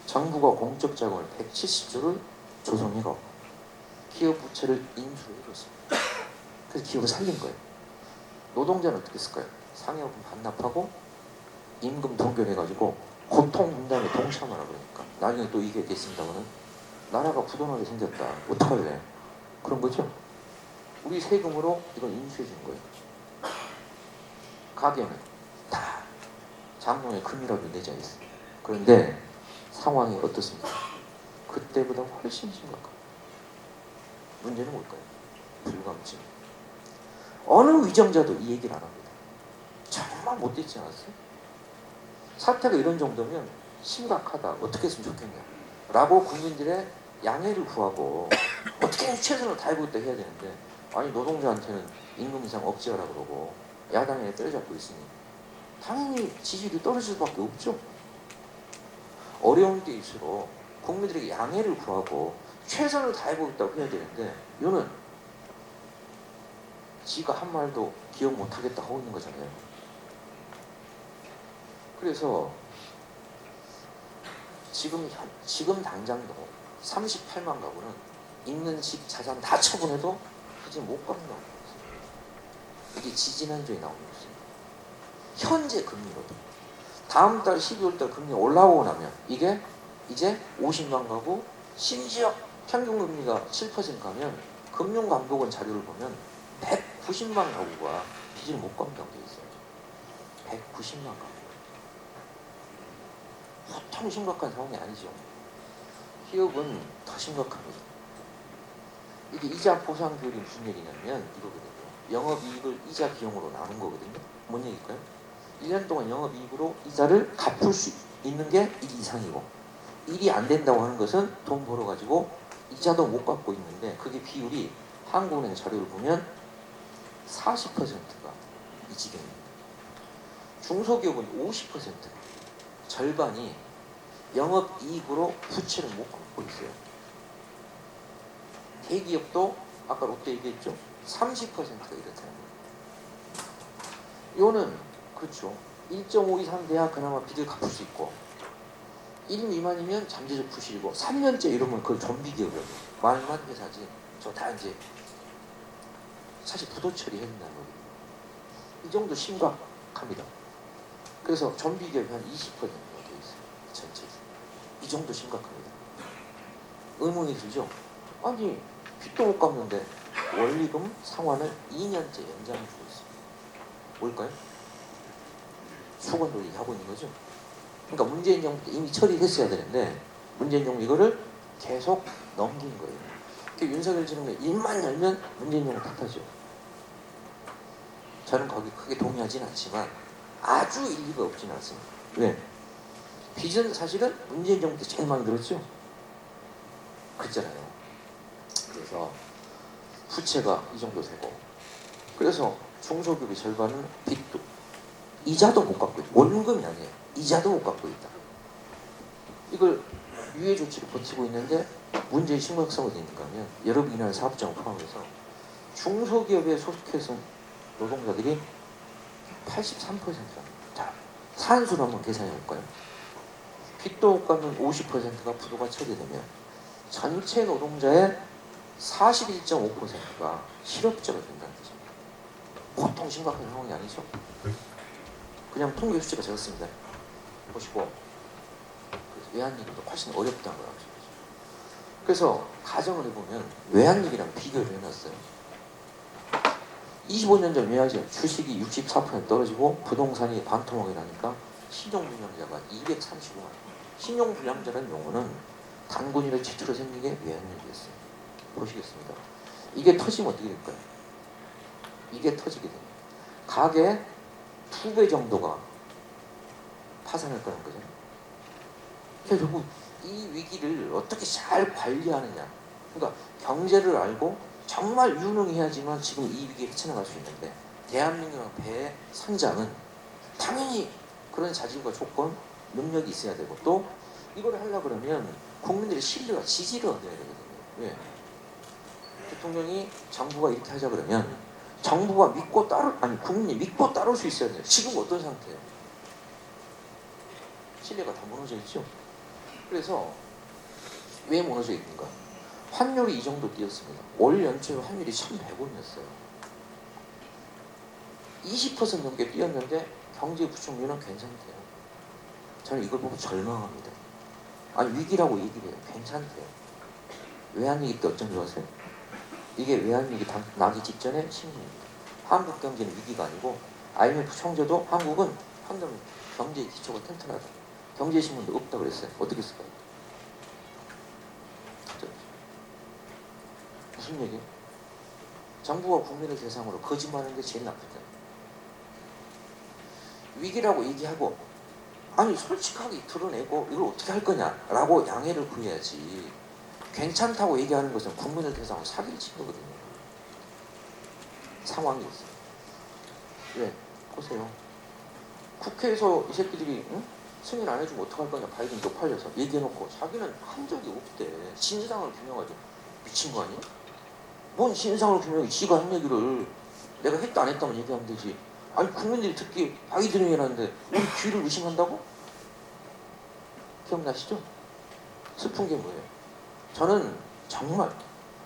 [SPEAKER 3] 정부가 공적 자금을 170조를 조성해서 기업 부채를 인수를 해줬습니다. 그래서 기업을 살린 거예요. 노동자는 어떻게 했을까요? 상여금 반납하고 임금 동결해가지고 고통 분담에 동참하라 그러니까 나중에 또 이게 됐습니다마는 나라가 부도나게 생겼다. 어떡할래? 그런 거죠. 우리 세금으로 이걸 인수해 준 거예요. 가게는 다 장롱에 금이라도 내자 있어요. 그런데 상황이 어떻습니까? 그때보다 훨씬 심각합니다. 문제는 뭘까요? 불감증. 어느 위정자도 이 얘기를 안 합니다. 정말 못됐지 않았어요? 사태가 이런 정도면 심각하다. 어떻게 했으면 좋겠냐. 라고 국민들의 양해를 구하고 어떻게 최선을 다해보고 있다 해야 되는데 아니 노동자한테는 임금 인상 억제하라 그러고 야당에 때려잡고 있으니 당연히 지지율이 떨어질 수밖에 없죠. 어려운 때일수록 국민들에게 양해를 구하고 최선을 다해보고 있다고 해야 되는데 이거는 지가 한 말도 기억 못하겠다 하고 있는 거잖아요. 그래서 지금 당장도 38만 가구는 있는 집 자산 다 처분해도 이제 못 갚는다고 했어요. 이게 지지난주에 나온 뉴스입니다. 현재 금리로도 다음 달 12월 달 금리 올라오고 나면 이게 이제 50만 가구 심지어 평균 금리가 7% 가면 금융감독원 자료를 보면 190만 가구가 빚을 못 갚는다고 되어 있어요. 190만 가구. 보통 심각한 상황이 아니죠. 기업은 더 심각합니다. 이게 이자 보상 비율이 무슨 얘기냐면 이거거든요. 영업이익을 이자 비용으로 나눈 거거든요. 뭔 얘기일까요? 1년 동안 영업이익으로 이자를 갚을 수 있는 게 1 이상이고 1이 안 된다고 하는 것은 돈 벌어가지고 이자도 못 갚고 있는데 그게 비율이 한국은행 자료를 보면 40%가 이 지경입니다. 중소기업은 50%, 절반이 영업이익으로 부채를 못 갚고 있어요. 대기업도 아까 롯데 얘기했죠. 30%가 이렇다는 거예요. 이거는 그렇죠. 1.5 이상 돼야 그나마 빚을 갚을 수 있고 1 미만이면 잠재적 부실이고 3년째 이러면 그걸 좀비기업이에요. 말만 회사지. 저 다 이제 사실 부도 처리해야 된다는 거예요. 이 정도 심각합니다. 그래서 좀비기업이 한 20%가 되어 있어요. 전체. 이 정도 심각합니다. 의문이 들죠? 아니 빚도 못 갚는데 원리금 상환을 2년째 연장해주고 있습니다. 뭘까요? 수건 돌리기 하고 있는 거죠. 그러니까 문재인 정부 때 이미 처리했어야 되는데 문재인 정부 이거를 계속 넘긴 거예요. 윤석열 지금에 입만 열면 문재인 정부 탓하죠. 저는 거기 크게 동의하진 않지만 아주 일리가 없지는 않습니다. 왜? 빚은 사실은 문재인 정부 때 제일 많이 들었죠. 그랬잖아요. 그래서 부채가 이 정도 되고 그래서 중소기업의 절반은 빚도 이자도 못 갚고 있다. 원금이 아니에요. 이자도 못 갚고 있다. 이걸 유예 조치를 버티고 있는데 문제의 심각성이 있는가 하면 여러분이 일하는 사업장을 포함해서 중소기업에 소속해서 노동자들이 83%다. 자, 산수로 한번 계산해 볼까요? 빚도 못 갚는 50%가 부도가 처리되면 전체 노동자의 41.5%가 실업자가 된다는 뜻입니다. 보통 심각한 상황이 아니죠. 그냥 통계 수치가 적었습니다. 보시고 외환위기도 훨씬 어렵다는 걸 아시죠. 그래서 가정을 해보면 외환위기랑 비교를 해놨어요. 25년 전 외환위기 주식이 64% 떨어지고 부동산이 반토막이 나니까 신용불량자가 235만. 신용불량자라는 용어는 단군 이래 최초로 생긴 게 외환위기였어요. 보시겠습니다. 이게 터지면 어떻게 될까요? 이게 터지게 됩니다. 가계 2배 정도가 파산할 거라는 거죠. 결국 이 위기를 어떻게 잘 관리하느냐. 그러니까 경제를 알고 정말 유능해야지만 지금 이 위기에 헤쳐나갈 수 있는데, 대한민국의 배 선장은 당연히 그런 자질과 조건, 능력이 있어야 되고, 또 이걸 하려고 그러면 국민들의 신뢰와 지지를 얻어야 되거든요. 왜? 대통령이 정부가 이렇게 하자 그러면 정부가 믿고 국민이 믿고 따를 수 있어야 돼요. 지금 어떤 상태예요? 신뢰가 다 무너져 있죠. 그래서 왜 무너져 있는가? 환율이 이 정도 뛰었습니다. 올 연초에 환율이 1,100원이었어요. 20% 넘게 뛰었는데 경제 부총리는 괜찮대요. 저는 이걸 보고 절망합니다. 아니, 위기라고 얘기를 해요. 괜찮대요. 외환위기 때 어쩐 줄 아세요? 이게 외환위기 나기 직전에 신문입니다. 한국 경제는 위기가 아니고 IMF 총재도 한국은 한국 경제의 기초가 튼튼하다. 경제신문도 없다 그랬어요. 어떻게 했을까요? 무슨 얘기예요? 정부가 국민을 대상으로 거짓말하는 게 제일 나쁘다. 위기라고 얘기하고, 아니 솔직하게 드러내고 이걸 어떻게 할 거냐라고 양해를 구해야지. 괜찮다고 얘기하는 것은 국민을 대상으로 사기를 친 거거든요. 상황이 있어요. 왜? 보세요. 국회에서 이 새끼들이 승인 안 해주면 어떡할 거냐, 바이든 쪽팔려서 얘기해놓고 자기는 한 적이 없대. 진상을 규명하죠. 미친 거 아니야? 뭔 진상을 규명해. 지가 한 얘기를 내가 했다 안 했다만 얘기하면 되지. 아니, 국민들이 듣기에 바이든이 해놨는데 우리 귀를 의심한다고? 기억나시죠? 슬픈 게 뭐예요? 저는 정말,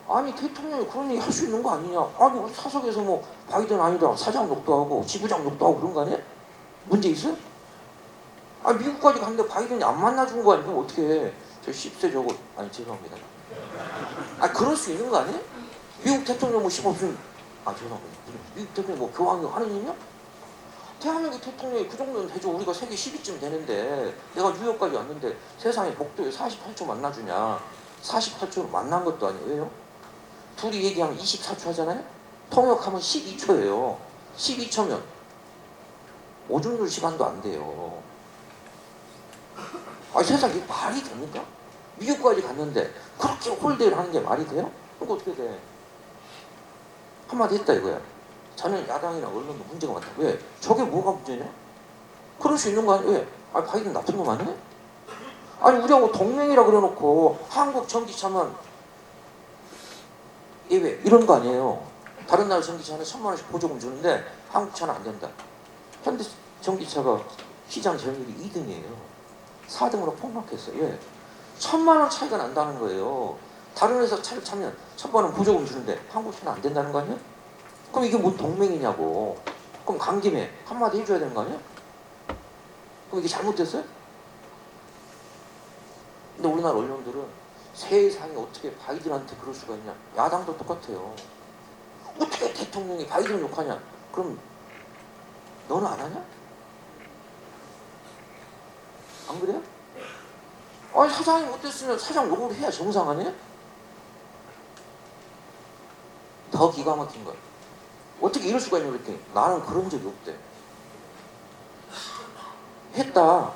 [SPEAKER 3] 아니 대통령이 그런 얘기 할 수 있는 거 아니냐. 아니 우리 사석에서 뭐 바이든 아니다 사장 욕도 하고 지부장 욕도 하고 그런 거 아니야? 문제 있어요? 아, 미국까지 갔는데 바이든이 안 만나준 거 아니야? 어떻게 해? 저 10세 저거, 아니 죄송합니다. 아, 그럴 수 있는 거 아니에요? 미국 대통령 뭐 15분, 아 죄송합니다. 미국 대통령 뭐 교황이 하는 일이냐? 대한민국 대통령이 그 정도는 해줘. 우리가 세계 10위쯤 되는데, 내가 뉴욕까지 왔는데 세상에 복도에 48초 만나주냐. 48초로 만난 것도 아니에요. 왜요? 둘이 얘기하면 24초 하잖아요? 통역하면 12초예요. 12초면 오줌 눌 시간도 안 돼요. 아, 세상에 이게 말이 됩니까? 미국까지 갔는데 그렇게 홀대를 하는 게 말이 돼요? 그거 어떻게 돼? 한마디 했다 이거야. 저는 야당이나 언론도 문제가 많다. 왜? 저게 뭐가 문제냐? 그럴 수 있는 거 아니야? 왜? 아, 바이든 나쁜 놈 아니야? 아니, 우리하고 동맹이라 그래놓고 한국 전기차만 예외 이런 거 아니에요. 다른 나라 전기차는 1,000만 원씩 보조금 주는데 한국 차는 안 된다. 현대 전기차가 시장 점유율이 2등이에요. 4등으로 폭락했어요. 예. 1,000만 원 차이가 난다는 거예요. 다른 회사 차를 차면 1,000만 원 보조금 주는데 한국 차는 안 된다는 거 아니야? 그럼 이게 뭔 동맹이냐고. 그럼 간 김에 한마디 해줘야 되는 거 아니야? 그럼 이게 잘못됐어요? 근데 우리나라 언론들은 세상에 어떻게 바이든한테 그럴 수가 있냐. 야당도 똑같아요. 어떻게 대통령이 바이든 욕하냐. 그럼 너는 안 하냐? 안 그래요? 아니, 사장이 못됐으면 사장 욕을 해야 정상 아니에요? 더 기가 막힌 거야. 어떻게 이럴 수가 있냐 그랬더니 나는 그런 적이 없대. 했다.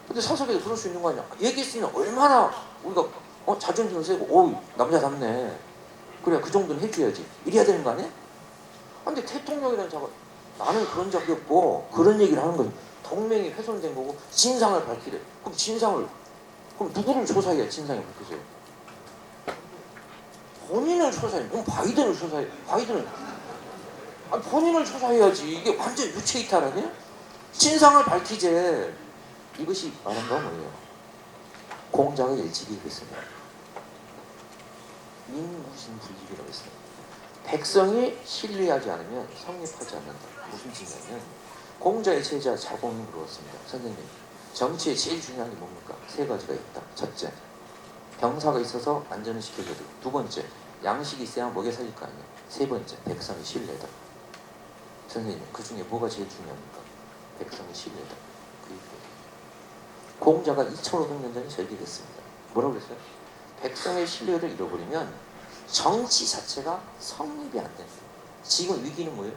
[SPEAKER 3] 근데 사석에서 그럴 수 있는 거 아니야. 얘기했으면 얼마나 우리가 자존심 세고 어우 남자답네. 그래 그 정도는 해줘야지. 이래야 되는 거 아니야? 근데 대통령이라는 자가 나는 그런 적이 없고 그런 얘기를 하는 거지. 동맹이 훼손된 거고 진상을 밝히래. 그럼 누구를 조사해야 진상이 밝혀져요? 본인을 조사해. 그럼 바이든을 조사해. 아니, 본인을 조사해야지. 이게 완전 유체 이탈 아니야? 진상을 밝히재. 이것이 말한 건 뭐예요? 공자가 일찍이 그랬습니다. 민무신불립이라고 했어요. 백성이 신뢰하지 않으면 성립하지 않는다. 무슨 뜻이냐면 공자의 제자 자공이 물었습니다. 선생님, 정치에 제일 중요한 게 뭡니까? 세 가지가 있다. 첫째, 병사가 있어서 안전을 지켜줘야 되고, 두 번째, 양식이 있어야 먹여 살릴 거 아니에요. 세 번째, 백성의 신뢰다. 선생님, 그 중에 뭐가 제일 중요합니까? 백성의 신뢰다. 그 얘기예요. 공자가 2500년 전에 절기했습니다. 뭐라고 그랬어요? 백성의 신뢰를 잃어버리면 정치 자체가 성립이 안 된다. 지금 위기는 뭐예요?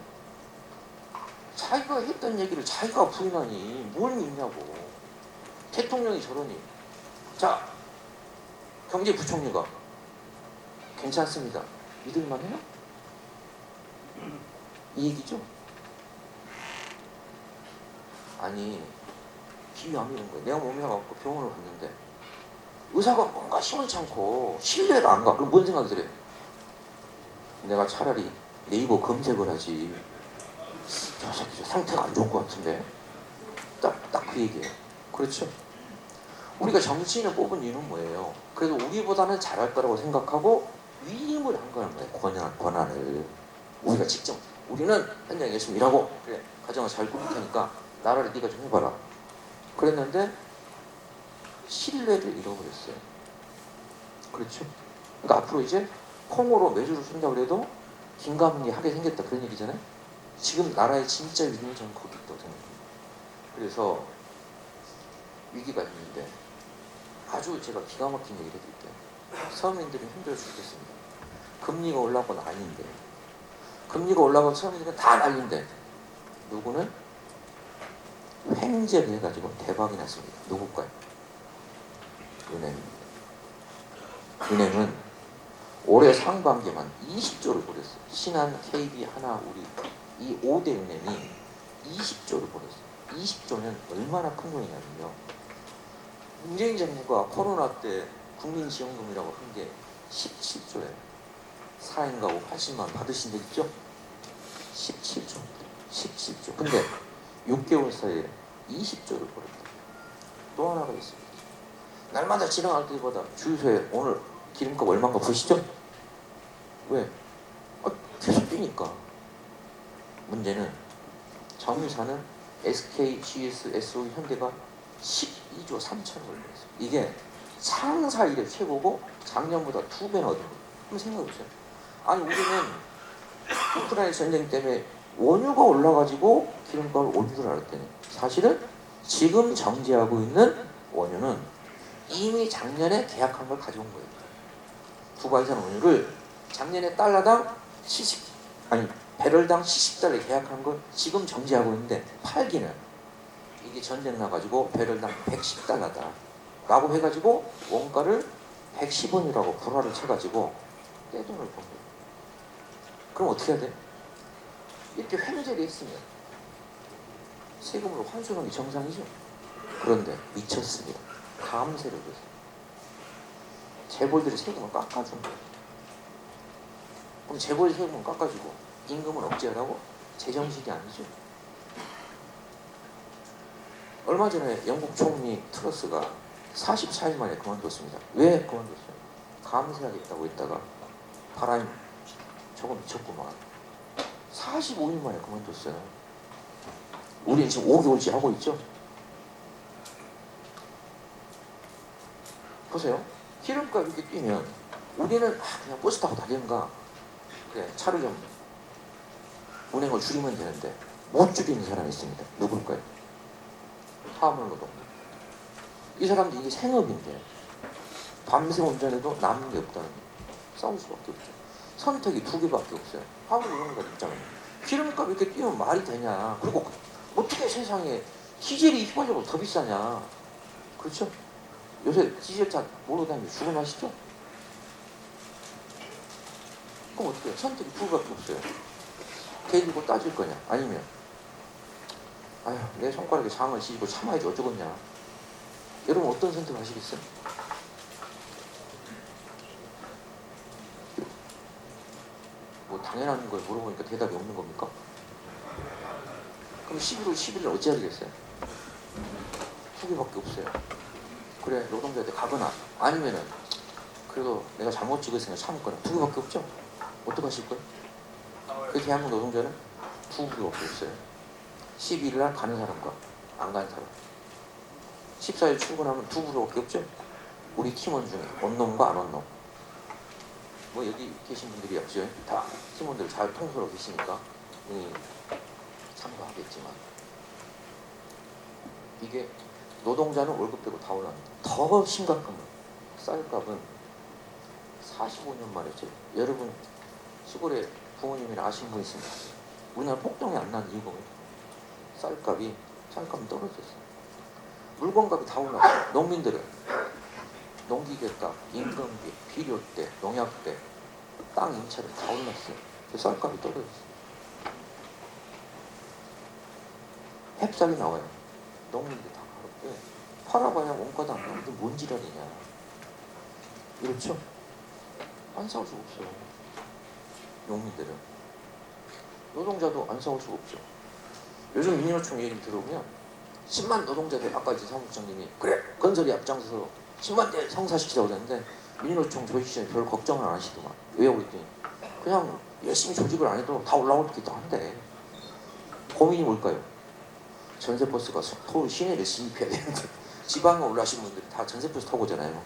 [SPEAKER 3] 자기가 했던 얘기를 자기가 부인하니 뭘 믿냐고. 대통령이 저러니. 자, 경제부총리가 괜찮습니다. 믿을만해요? 이 얘기죠? 아니, 비암 이런 거예요. 내가 몸이 아파갖고 병원을 갔는데 의사가 뭔가 시원치 않고 신뢰가 안 가. 그럼 뭔 생각이 들어요? 내가 차라리 네이버 검색을 하지. 저 새끼 상태가 안 좋은 것 같은데. 딱 그 얘기예요. 그렇죠? 우리가 정치인을 뽑은 이유는 뭐예요? 그래도 우리보다는 잘할 거라고 생각하고 위임을 한 거란 말이에요. 권한을. 우리가 직접. 우리는 현장에 열심히 일하고 그래 가정을 잘 꾸릴 테니까 나라를 네가 좀 해봐라. 그랬는데 신뢰를 잃어버렸어요. 그렇죠? 그러니까 앞으로 이제 콩으로 매주를 쓴다고 해도 긴가민가 하게 생겼다 그런 얘기잖아요. 지금 나라의 진짜 위기는 저는 거기 있다고 생각합니다. 그래서 위기가 있는데 아주 제가 기가 막힌 얘기를 해드릴게요. 서민들이 힘들어 죽겠습니다. 금리가 올라가고 난리인데 금리가 올라가고 서민들은 다 난리인데 누구는 횡재를 해가지고 대박이 났습니다. 누굴까요? 은행입니다. 은행은 올해 상반기만 20조를 벌였어요. 신한, KB, 하나, 우리 이 5대 은행이 20조를 벌였어요. 20조는 얼마나 큰 돈이냐면요. 문재인 정부가 코로나 때 국민지원금이라고 한 게 17조예요. 4인 가구 80만 원 받으신 적 있죠? 17조. 17조. 근데 6개월 사이에 20조를 벌였다. 또 하나가 있습니다. 날마다 지나갈 때보다 주유소에 오늘 기름값 얼마인가 보시죠? 왜? 계속 뛰니까. 문제는 정유사는 SK, GS, SO, 현대가 12조 3천을 벌였어요. 이게 상사 이래 최고고 작년보다 2배나 얻은 거예요. 한번 생각해보세요. 아니 우리는 우크라이나 전쟁 때문에 원유가 올라가지고 기름값을 올린 줄 알았더니 사실은 지금 정지하고 있는 원유는 이미 작년에 계약한 걸 가져온 거예요. 두바이산 원유를 작년에 달러당 배럴당 70달러에 계약한 걸 지금 정지하고 있는데 팔기는 이게 전쟁 나가지고 배럴당 110달러다 라고 해가지고 원가를 110원이라고 불화를 쳐가지고 떼돈을 번 거예요. 그럼 어떻게 해야 돼? 이렇게 횡재를 했으면 세금으로 환수하는 게 정상이죠. 그런데 미쳤습니다. 감세를 해서 재벌들이 세금을 깎아준 거예요. 그럼 재벌이 세금을 깎아주고 임금을 억제하라고? 제정신이 아니죠. 얼마 전에 영국 총리 트러스가 44일 만에 그만뒀습니다. 왜 그만뒀어요? 감세하겠다고 했다가 바람이 저거 미쳤구만. 45일 만에 그만뒀어요. 우리는 지금 5개월째 하고 있죠. 보세요. 기름값 이렇게 뛰면 우리는 그냥 버스 타고 다니는가 그래 차를 좀 운행을 줄이면 되는데 못 줄이는 사람이 있습니다. 누굴까요? 화물노동. 이 사람들이 이게 생업인데 밤새 운전해도 남는 게 없다는 게 싸울 수밖에 없죠. 선택이 2개밖에 없어요. 화물노동가 입장은 기름값 이렇게 뛰면 말이 되냐. 그리고 어떻게 세상에 디젤이 휘발유보다 더 비싸냐. 그렇죠? 요새 디젤차 몰고 다니면 죽어나시죠? 그럼 어떻게 해요? 선택이 2개밖에 없어요. 데리고 따질 거냐 아니면 아휴 내 손가락에 장을 씌고 참아야지 어쩌겠냐. 여러분 어떤 선택 하시겠어요? 뭐 당연한 걸 물어보니까 대답이 없는 겁니까? 그럼 11월 어찌 하겠어요? 2개밖에 없어요. 그래 노동자한테 가거나 아니면은 그래도 내가 잘못 찍었으니까 참을 거나 2개밖에 없죠? 어떡하실 거예요? 그 대한민국 노동자는 2개밖에 없어요. 12일 날 가는 사람과 안 가는 사람. 14일 출근하면 2개밖에 없죠? 우리 팀원 중에 온 놈과 안 온 놈. 뭐 여기 계신 분들이 없죠? 다 팀원들 잘 통솔하고 계시니까 참고하겠지만 이게 노동자는 월급 빼고 다 올라갑니다. 더 심각한 건 쌀값은 45년 만에 여러분 시골에 부모님이나 아시는 분 있습니다. 우리나라 폭동이 안 난 이유가 뭐예요? 쌀값이 떨어졌어요. 물건값이 다 올랐어요. 농민들은 농기계값, 임금비, 비료대, 농약대, 땅 임차료 다 올랐어요. 쌀값이 떨어졌어요. 햅쌀이 나와요. 농민들이 다 가볍게 팔아봐야 원가도 안 나오는데 뭔 지랄이냐. 그렇죠? 안 싸울 수가 없어요. 농민들은. 노동자도 안 싸울 수가 없죠. 요즘 민주노총 얘기 들어보면 10만 노동자들, 아까 이제 사무국장님이 그래 건설이 앞장서서 10만 대 성사시키자고 그랬는데 민주노총 조직위원회 별 걱정을 안 하시더만. 왜요? 그랬더니 그냥 열심히 조직을 안 해도 다 올라오기도 한데 고민이 뭘까요? 전세버스가 서울 시내를 진입해야 되는데 지방에 올라오신 분들이 다 전세버스 타고 오잖아요.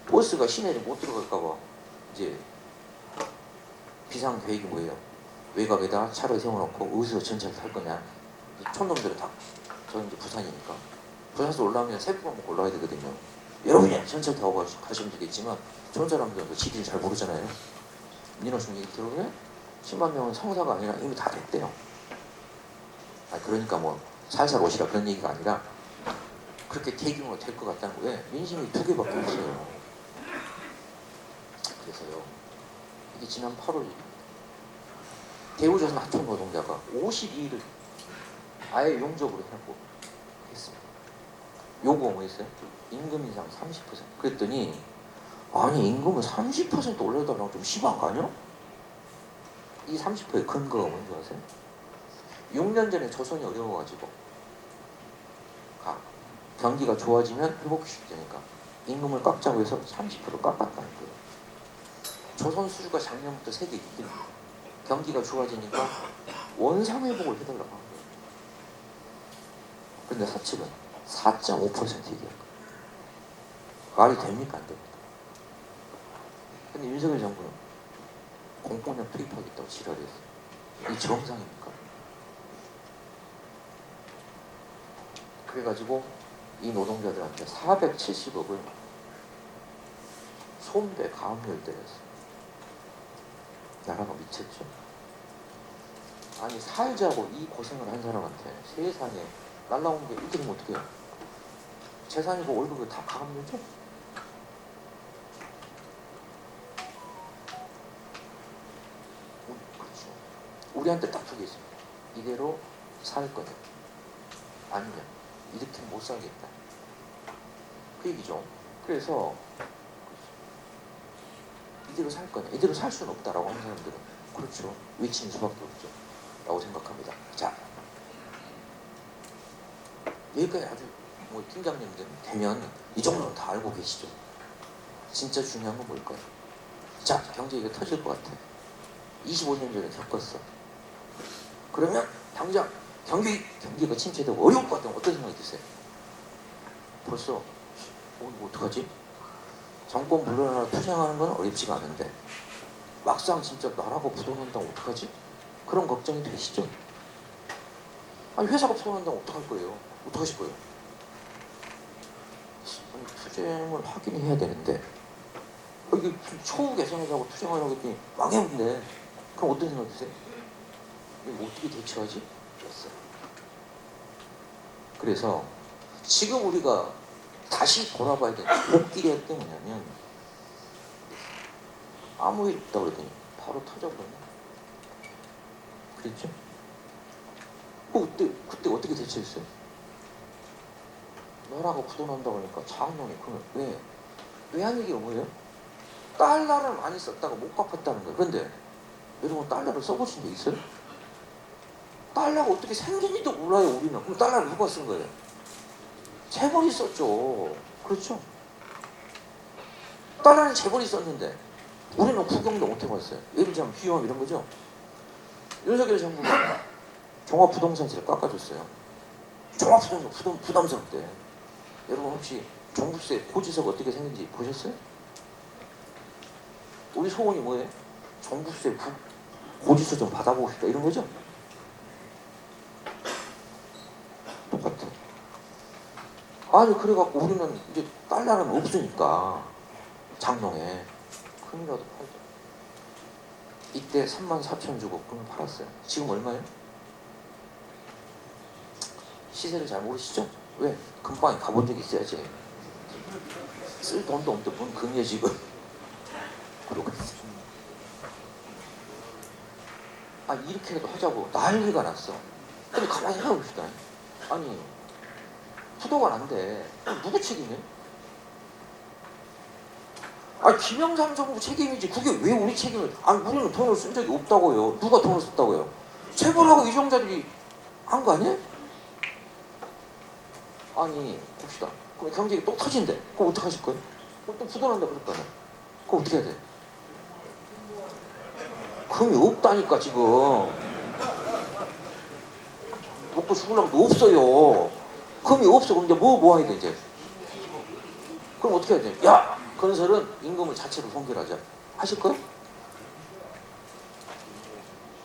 [SPEAKER 3] 버스가 시내를 못 들어갈까봐 이제 비상계획이 뭐예요? 외곽에다 차를 세워놓고 어디서 전철을 탈 거냐. 촌놈들은 다, 저는 이제 부산이니까 부산에서 올라오면 새벽만 먹고 올라가야 되거든요. 여러분이 전철 타고 가시면 되겠지만 좋은 사람들은 지리를 잘 모르잖아요. 민노총 얘기 들어보면 10만 명은 성사가 아니라 이미 다 됐대요. 그러니까 뭐 살살 오시라 그런 얘기가 아니라 그렇게 대규모로 될 것 같다는 거예요. 민심이 2개밖에 없어요. 그래서요, 이게 지난 8월 대우조선 하청 노동자가 52일을 아예 용접으로 해놓고 했습니다. 요구가 뭐였어요? 임금 인상 30%. 그랬더니 아니 임금을 30% 올려달라고 좀 심한 거 아니야? 이 30%의 근거가 뭔지 아세요? 6년 전에 조선이 어려워가지고 경기가 좋아지면 회복시킬 테니까 임금을 깎자고 해서 30% 깎았다는 거예요. 조선 수주가 작년부터 세계 1등. 경기가 좋아지니까 원상 회복을 해달라고 한 거예요. 근데 사측은 4.5% 얘기한 거예요. 말이 됩니까? 안 됩니까? 근데 윤석열 정부는 공공력 투입하겠다고 지랄했어요. 이 정상입니까? 그래가지고 이 노동자들한테 470억을 손배 가압류 때렸어요. 나라가 미쳤죠. 아니 살자고 이 고생을 한 사람한테 세상에 날라온 게 이들은 어떻게 해요? 재산이고 월급을 다 가압류죠. 그렇죠. 우리한테 딱 두 개 있습니다. 이대로 살 거냐 아니면 이렇게 못 살겠다. 그 얘기죠. 그래서 이대로 살 거냐, 이대로 살 수는 없다라고 하는 사람들은 그렇죠. 외치는 수밖에 없죠. 라고 생각합니다. 자, 여기까지 아주 뭐 팀장님들 되면 이 정도는 다 알고 계시죠. 진짜 중요한 건 뭘까요? 자, 경제 이거 터질 것 같아. 25년 전에 겪었어. 그러면 당장 경기가 침체되고 어려울 것 같으면 어떤 생각이 드세요? 벌써 이거 어떡하지? 정권 물러나라 투쟁하는 건 어렵지가 않은데 막상 진짜 나라가 부도난다면 어떡하지? 그런 걱정이 되시죠? 아니 회사가 부도난다면 어떡할 거예요? 어떡하실 거예요? 아니, 투쟁을 하긴 해야 되는데 이게 초우 개선하자고 투쟁하려고 했더니 망했는데 그럼 어떤 생각 드세요? 이거 어떻게 대처하지? 그래서 지금 우리가 다시 돌아봐야 되는 복귀를 할 때 뭐냐면 아무 일 없다고 그랬더니 바로 터져버렸네. 그랬죠? 그때 어떻게 대처했어요? 나라가 부도난다고 하니까 장롱이 그러면 왜 한 얘기가 뭐예요? 달러를 많이 썼다가 못 갚았다는 거예요. 그런데 여러분 달러를 써보신 적 있어요? 달러가 어떻게 생긴지도 몰라요 우리는. 그럼 달러를 누가 쓴 거예요? 재벌이 썼죠. 그렇죠? 달러는 재벌이 썼는데 우리는 구경도 못 해봤어요. 예를 들자면 비용 이런 거죠. 윤석열 정부가 종합부동산세를 깎아줬어요. 종합부동산 부담스럽대. 여러분 혹시 종부세 고지서가 어떻게 생긴지 보셨어요? 우리 소원이 뭐예요? 종부세 고지서 좀 받아보고 싶다 이런 거죠? 똑같아. 아니 그래갖고 우리는 이제 달러는 없으니까 장롱에. 금이라도 팔자. 이때 34,000 주고 금을 팔았어요. 지금 얼마예요? 시세를 잘 모르시죠? 왜? 금방에 가본 적이 있어야지. 쓸 돈도 없는데 뭔 금이야 지금. 그러고 있어요. 아 이렇게라도 하자고 난리가 났어. 근데 가만히 생각해봅시다. 아니 부도가 난데 누구 책임이에요? 아 김영삼 정부 책임이지. 그게 왜 우리 책임을? 아니 우리는 돈을 쓴 적이 없다고요. 누가 돈을 썼다고요? 재벌하고 이종자들이 한 거 아니에요? 아니 봅시다. 그럼 경제가 또 터진대. 그럼 어떻게 하실 거예요? 그럼 또 부도 난다 그럴 거 아니에요? 그럼 어떻게 해야 돼? 금이 없다니까 지금. 먹고 죽으려면 없어요. 금이 없어. 그럼 이제 뭐 해야 돼 이제? 그럼 어떻게 해야 돼? 야 건설은 임금을 자체로 손괴하자. 하실 거예요?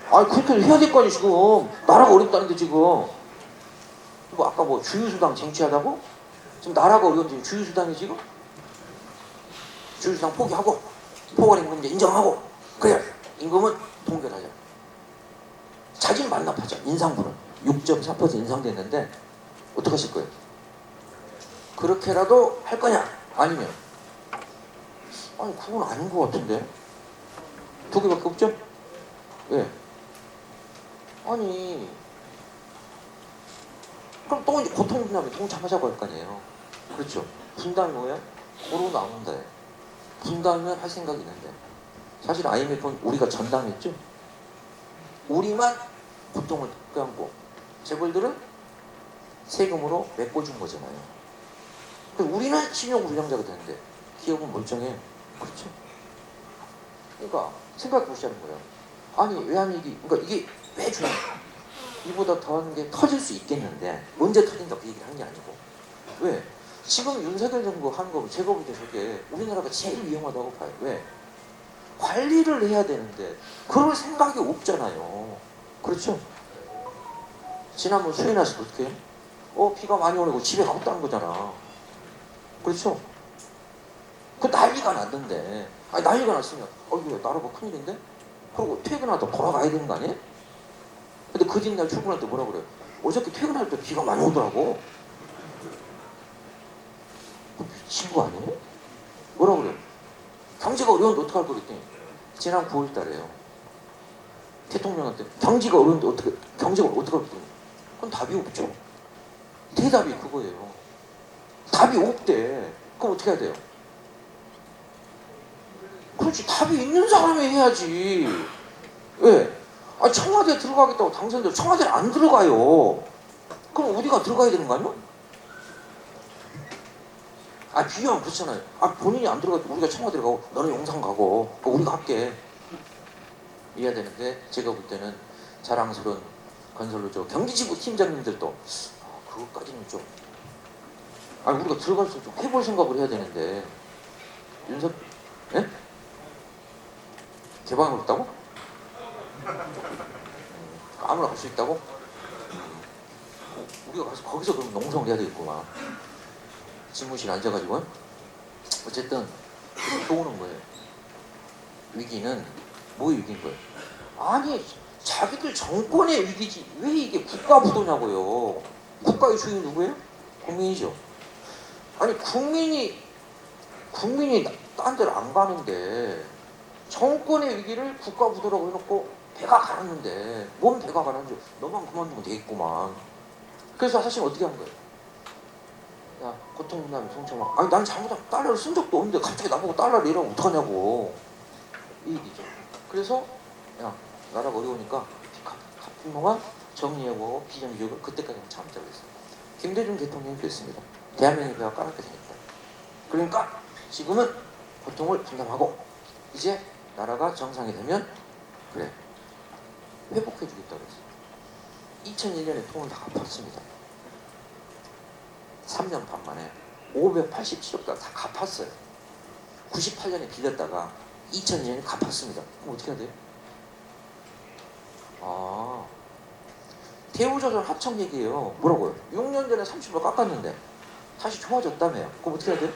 [SPEAKER 3] 아니 그렇게 해야 될 거 아니에요 지금. 나라가 어렵다는데 지금. 뭐 아까 뭐 주유수당 쟁취하다고? 지금 나라가 어려운 지금 주유수당이 지금? 주유수당 포기하고 포괄 임금 이제 인정하고 그래 임금은 동결하자. 자기는 반납하자. 인상분은 6.4% 인상됐는데 어떻게 하실 거예요? 그렇게라도 할 거냐? 아니면 아니 그건 아닌 것 같은데 두 개밖에 없죠? 왜? 아니 그럼 또 이제 고통 분담에 동참하자고 할 거 아니에요. 그렇죠? 분담이 뭐야? 고로 나온다. 분담은 할 생각이 있는데 사실 IMF는 우리가 전담했죠? 우리만 고통을 껴안고 재벌들은 세금으로 메꿔준 거잖아요. 우리는 신용불량자가 되는데 기업은 멀쩡해. 그렇죠? 그러니까 생각해 보시자는 거예요. 아니 외환위기 그러니까 이게 왜 중요해? 이보다 더한 게 터질 수 있겠는데 언제 터진다 그 얘기를 하는 게 아니고 왜? 지금 윤석열 정부 하는 거 제가 볼 때 저게 우리나라가 제일 위험하다고 봐요. 왜? 관리를 해야 되는데 그럴 생각이 없잖아요. 그렇죠? 지난번 수해 났을 때 어떻게 해요? 비가 많이 오고 집에 가봤다는 거잖아. 그렇죠? 그 난리가 났는데 아니 난리가 났으면 이거 나라가 큰일인데? 그러고 퇴근하다 돌아가야 되는 거 아니에요? 근데 그 뒷날 출근할 때 뭐라 그래요? 어저께 퇴근할 때 비가 많이 오더라고. 미친 거 아니에요? 뭐라 그래요? 경제가 어려운데 어떡할 거랬더니 지난 9월 달에요. 대통령한테 경제가 어려운데 경제가 어떡할 거랬더니 그건 답이 없죠. 대답이 그거예요. 답이 없대. 그럼 어떻게 해야 돼요? 그렇지. 답이 있는 사람이 해야지. 왜? 청와대 들어가겠다고 당선돼도 청와대를 안 들어가요. 그럼 우리가 들어가야 되는 거 아니야? 비교하면 그렇잖아요. 본인이 안 들어가도 우리가 청와대 가고 너는 용산 가고 우리가 할게. 이래야 되는데 제가 볼 때는 자랑스러운 건설노조 경기지구 팀장님들도 그것까지는 좀 우리가 들어갈 수 좀 해볼 생각을 해야 되는데 예? 개방을 했다고? 아무나 갈 수 있다고? 우리가 가서 거기서 그럼 농성을 해야 되겠구만. 집무실에 앉아가지고 어쨌든 좋은 거예요. 위기는 뭐의 위기인 거예요? 아니 자기들 정권의 위기지 왜 이게 국가 부도냐고요. 국가의 주인이 누구예요? 국민이죠. 아니 국민이 딴 데를 안 가는데 정권의 위기를 국가 부도라고 해놓고 배가 가랐는데 뭔 배가 가랐는지 너만 그만두면 되겠구만. 그래서 사실 어떻게 한 거예요? 야 고통분담이 동참하고 난 잘못한 달러를 쓴 적도 없는데 갑자기 나보고 달러를 내라고 어떡하냐고 이 얘기죠. 그래서 야 나라가 어려우니까 갚은 정리하고 비정규직을 그때까지 참자고 했어요. 김대중 대통령이 그랬습니다. 대한민국의 배가 까맣게 생겼다. 그러니까 지금은 고통을 분담하고 이제 나라가 정상이 되면 그래 회복해주겠다고 했어요. 2001년에 통을 다 갚았습니다. 3년 반 만에 587억가 다 갚았어요. 98년에 빌렸다가 2002년에 갚았습니다. 그럼 어떻게 해야 돼요? 대우조선 합청 얘기예요. 뭐라고요? 6년 전에 30억 깎았는데 다시 좋아졌다며요. 그럼 어떻게 해야 돼요?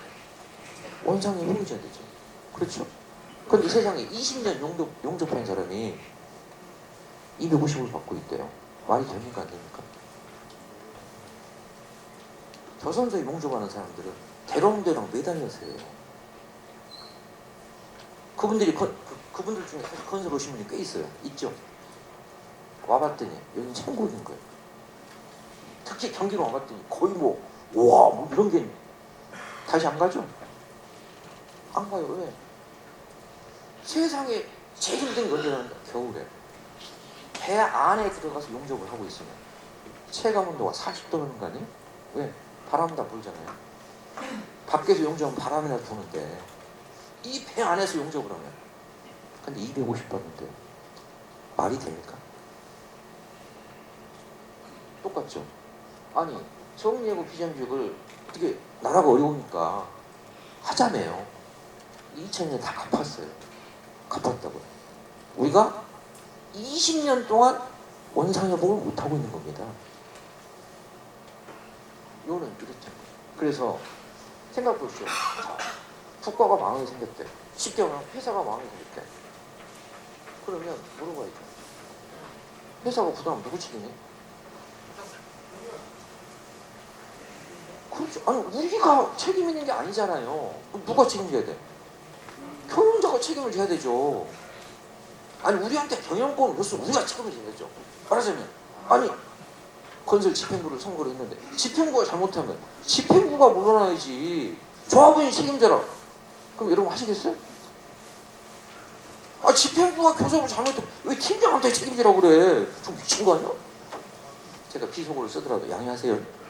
[SPEAKER 3] 원상이 회복해줘야 되죠. 그렇죠? 그런데 세상에 20년 용접한 사람이 250을 받고 있대요. 말이 됩니까 안 됩니까? 조선소에 용접하는 사람들은 대롱대롱 매달려서 해요. 그분들 중에 사실 건설 오신 분이 꽤 있어요. 있죠? 와봤더니 여기는 천국인 거예요. 특히 경기로 와봤더니 거의 뭐 이런 게 다시 안 가죠? 안 가요. 왜? 세상에 제일 힘든 건 언제나 겨울에 배 안에 들어가서 용접을 하고 있으면 체감 온도가 40도라는 거 아니에요? 왜? 바람 다 불잖아요. 밖에서 용접하면 바람이나 부는데 이 배 안에서 용접을 하면 근데 250 받는데 말이 됩니까? 똑같죠? 아니 정리하고 비정규직을 어떻게 나라가 어려우니까 하자며요. 2000년에 다 갚았어요. 갚았다고요. 우리가 20년 동안 원상회복을 못하고 있는 겁니다. 이거는 이렇죠. 그래서 생각 보십시오. 국가가 망하게 생겼대. 쉽게 말하면 회사가 망하게 생겼대. 그러면 물어봐야죠. 회사가 부담하면 누구 책임이? 그렇죠. 아니 우리가 책임 있는 게 아니잖아요. 누가 책임져야 돼? 경영자가 책임을 져야 되죠. 아니 우리한테 경영권을 줬어 우리가 책임을 져야 되죠. 말하자면 아니 건설 집행부를 선거를 했는데 집행부가 잘못하면 집행부가 물러나야지. 조합원이 책임져라. 그럼 여러분 하시겠어요? 아 집행부가 교섭을 잘못해 왜 팀장한테 책임지라고 그래? 좀 미친 거 아니야? 제가 비속어를 쓰더라도 양해하세요.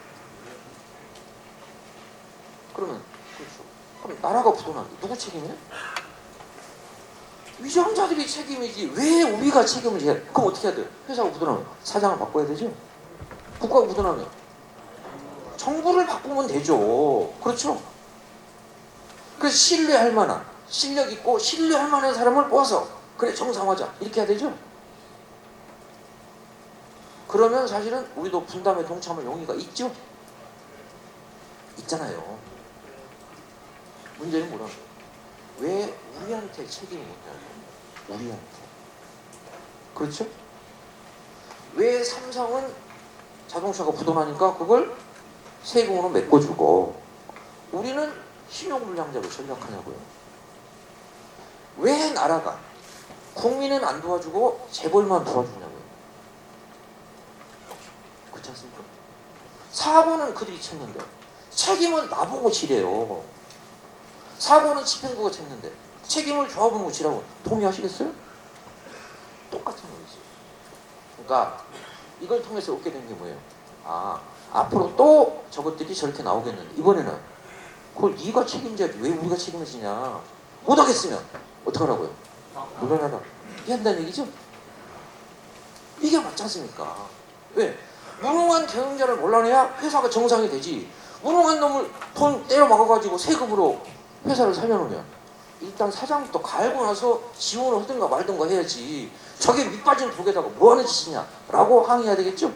[SPEAKER 3] 그러면 그렇죠. 그럼 나라가 부도나는데 누구 책임이야? 위정자들이 책임이지 왜 우리가 책임을 져야 돼? 그럼 어떻게 해야 돼요? 회사가 부도나면 사장을 바꿔야 되죠? 국가가 부도나면 정부를 바꾸면 되죠. 그렇죠? 그래서 신뢰할 만한 실력 있고 신뢰할 만한 사람을 뽑아서 그래 정상화자 이렇게 해야 되죠. 그러면 사실은 우리도 분담에 동참할 용의가 있죠. 있잖아요. 문제는 뭐라는 거예요? 왜 우리한테 책임이 있냐고. 우리한테. 그렇죠? 왜 삼성은 자동차가 부도나니까 그걸 세금으로 메꿔주고 우리는 신용불량자로 전락하냐고요. 왜 나라가 국민은 안 도와주고 재벌만 도와주냐고요. 그렇지 않습니까? 사고는 그들이 쳤는데 책임은 나보고 지래요. 사고는 집행부가 쳤는데 책임을 조합원으로 지라고 동의하시겠어요? 똑같은 거지. 그러니까 이걸 통해서 얻게 된 게 뭐예요? 아 앞으로 또 저것들이 저렇게 나오겠는데 이번에는 그걸 네가 책임져야지 왜 우리가 책임을 지냐. 못하겠으면 어떡하라고요? 물러나라. 이게 한다는 얘기죠? 이게 맞지 않습니까? 왜? 무능한 경영자를 몰라내야 회사가 정상이 되지. 무능한 놈을 돈 때려 막아가지고 세금으로 회사를 살려놓으면 일단 사장부터 갈고 나서 지원을 하든가 말든가 해야지. 저게 밑빠진 독에다가 뭐하는 짓이냐 라고 항의해야 되겠죠.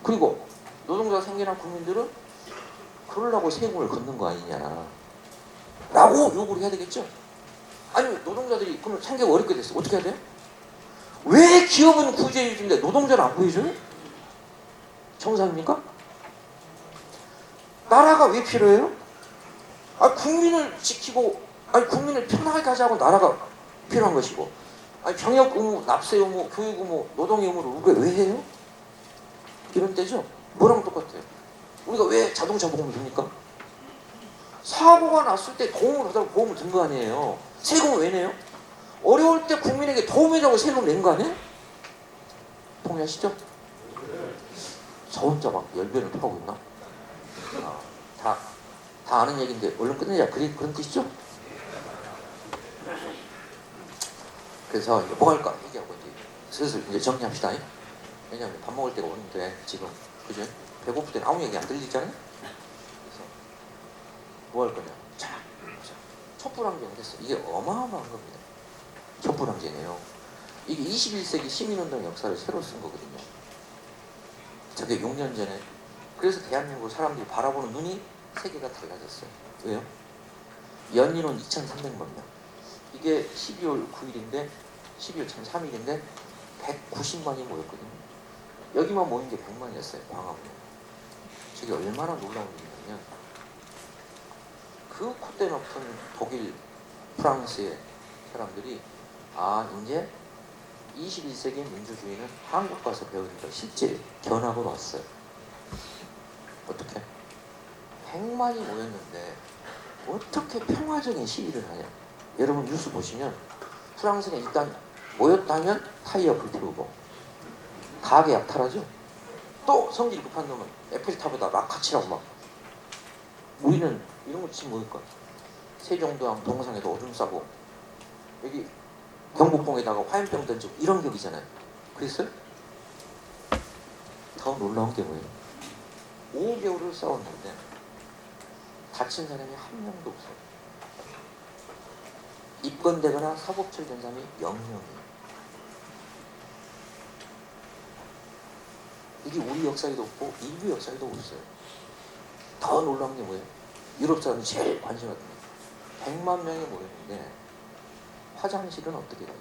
[SPEAKER 3] 그리고 노동자 생계나 국민들은 그러려고 세금을 걷는 거 아니냐 라고 요구를 해야 되겠죠. 아니면 노동자들이 그럼 생계가 어렵게 됐어. 어떻게 해야 돼요? 왜 기업은 구제해 주는데 노동자는 안 구해줘요? 정상입니까? 나라가 왜 필요해요? 아 국민을 지키고 아니 국민을 편하게 하자고 나라가 필요한 것이고 아니 병역 의무, 납세 의무, 교육 의무, 노동 의무를 우리가 왜 해요? 이런 때죠. 뭐랑 똑같아요? 우리가 왜 자동차 보험을 듭니까? 사고가 났을 때 도움을 하자고 보험을 든 거 아니에요. 세금을 왜 내요? 어려울 때 국민에게 도움이라고 세금을 낸 거 아니에요? 동의하시죠? 저 혼자 막 열변을 토하고 있나? 다 아는 얘기인데 얼른 끝내자. 그런 뜻이죠? 그래서 이제 뭐 할까 얘기하고 이제 슬슬 이제 정리합시다. 왜냐하면 밥 먹을 때가 오는데 지금 그죠? 배고플 때는 아무 얘기 안 들리잖아요? 그래서 뭐 할 거냐? 자, 촛불항쟁 됐어. 이게 어마어마한 겁니다. 촛불항쟁이에요. 이게 21세기 시민운동 역사를 새로 쓴 거거든요. 저게 6년 전에. 그래서 대한민국 사람들이 바라보는 눈이 세계가 달라졌어요. 왜요? 연인원 2,300만 명. 이게 12월 9일인데 12월 참 3일인데 190만이 모였거든요. 여기만 모인 게 100만이었어요. 광화문에. 저게 얼마나 놀라운 일이냐면 그 콧대 높은 독일, 프랑스의 사람들이 이제 21세기 민주주의는 한국 가서 배우니까 실제 견학을 왔어요. 어떻게? 100만이 모였는데 어떻게 평화적인 시위를 하냐. 여러분 뉴스 보시면 프랑스는 일단 모였다면 타이어 불태우고 가게 약탈하죠. 또 성질 급한 놈은 에펠탑에다 락카치라고 막. 우리는 이런 거 지금 모일 거야. 세종도왕 동상에도 오줌 싸고 여기 경복궁에다가 화염병 던지고 이런 격이잖아요. 그랬어요? 더 놀라운 게 뭐예요? 5개월을 싸웠는데 다친 사람이 한 명도 없어요. 입건되거나 사법처리된 사람이 0명이에요. 이게 우리 역사에도 없고 인류 역사에도 없어요. 더 놀라운 게 뭐예요? 유럽 사람이 제일 관심 갖는 게 100만 명이 모였는데 화장실은 어떻게 되냐?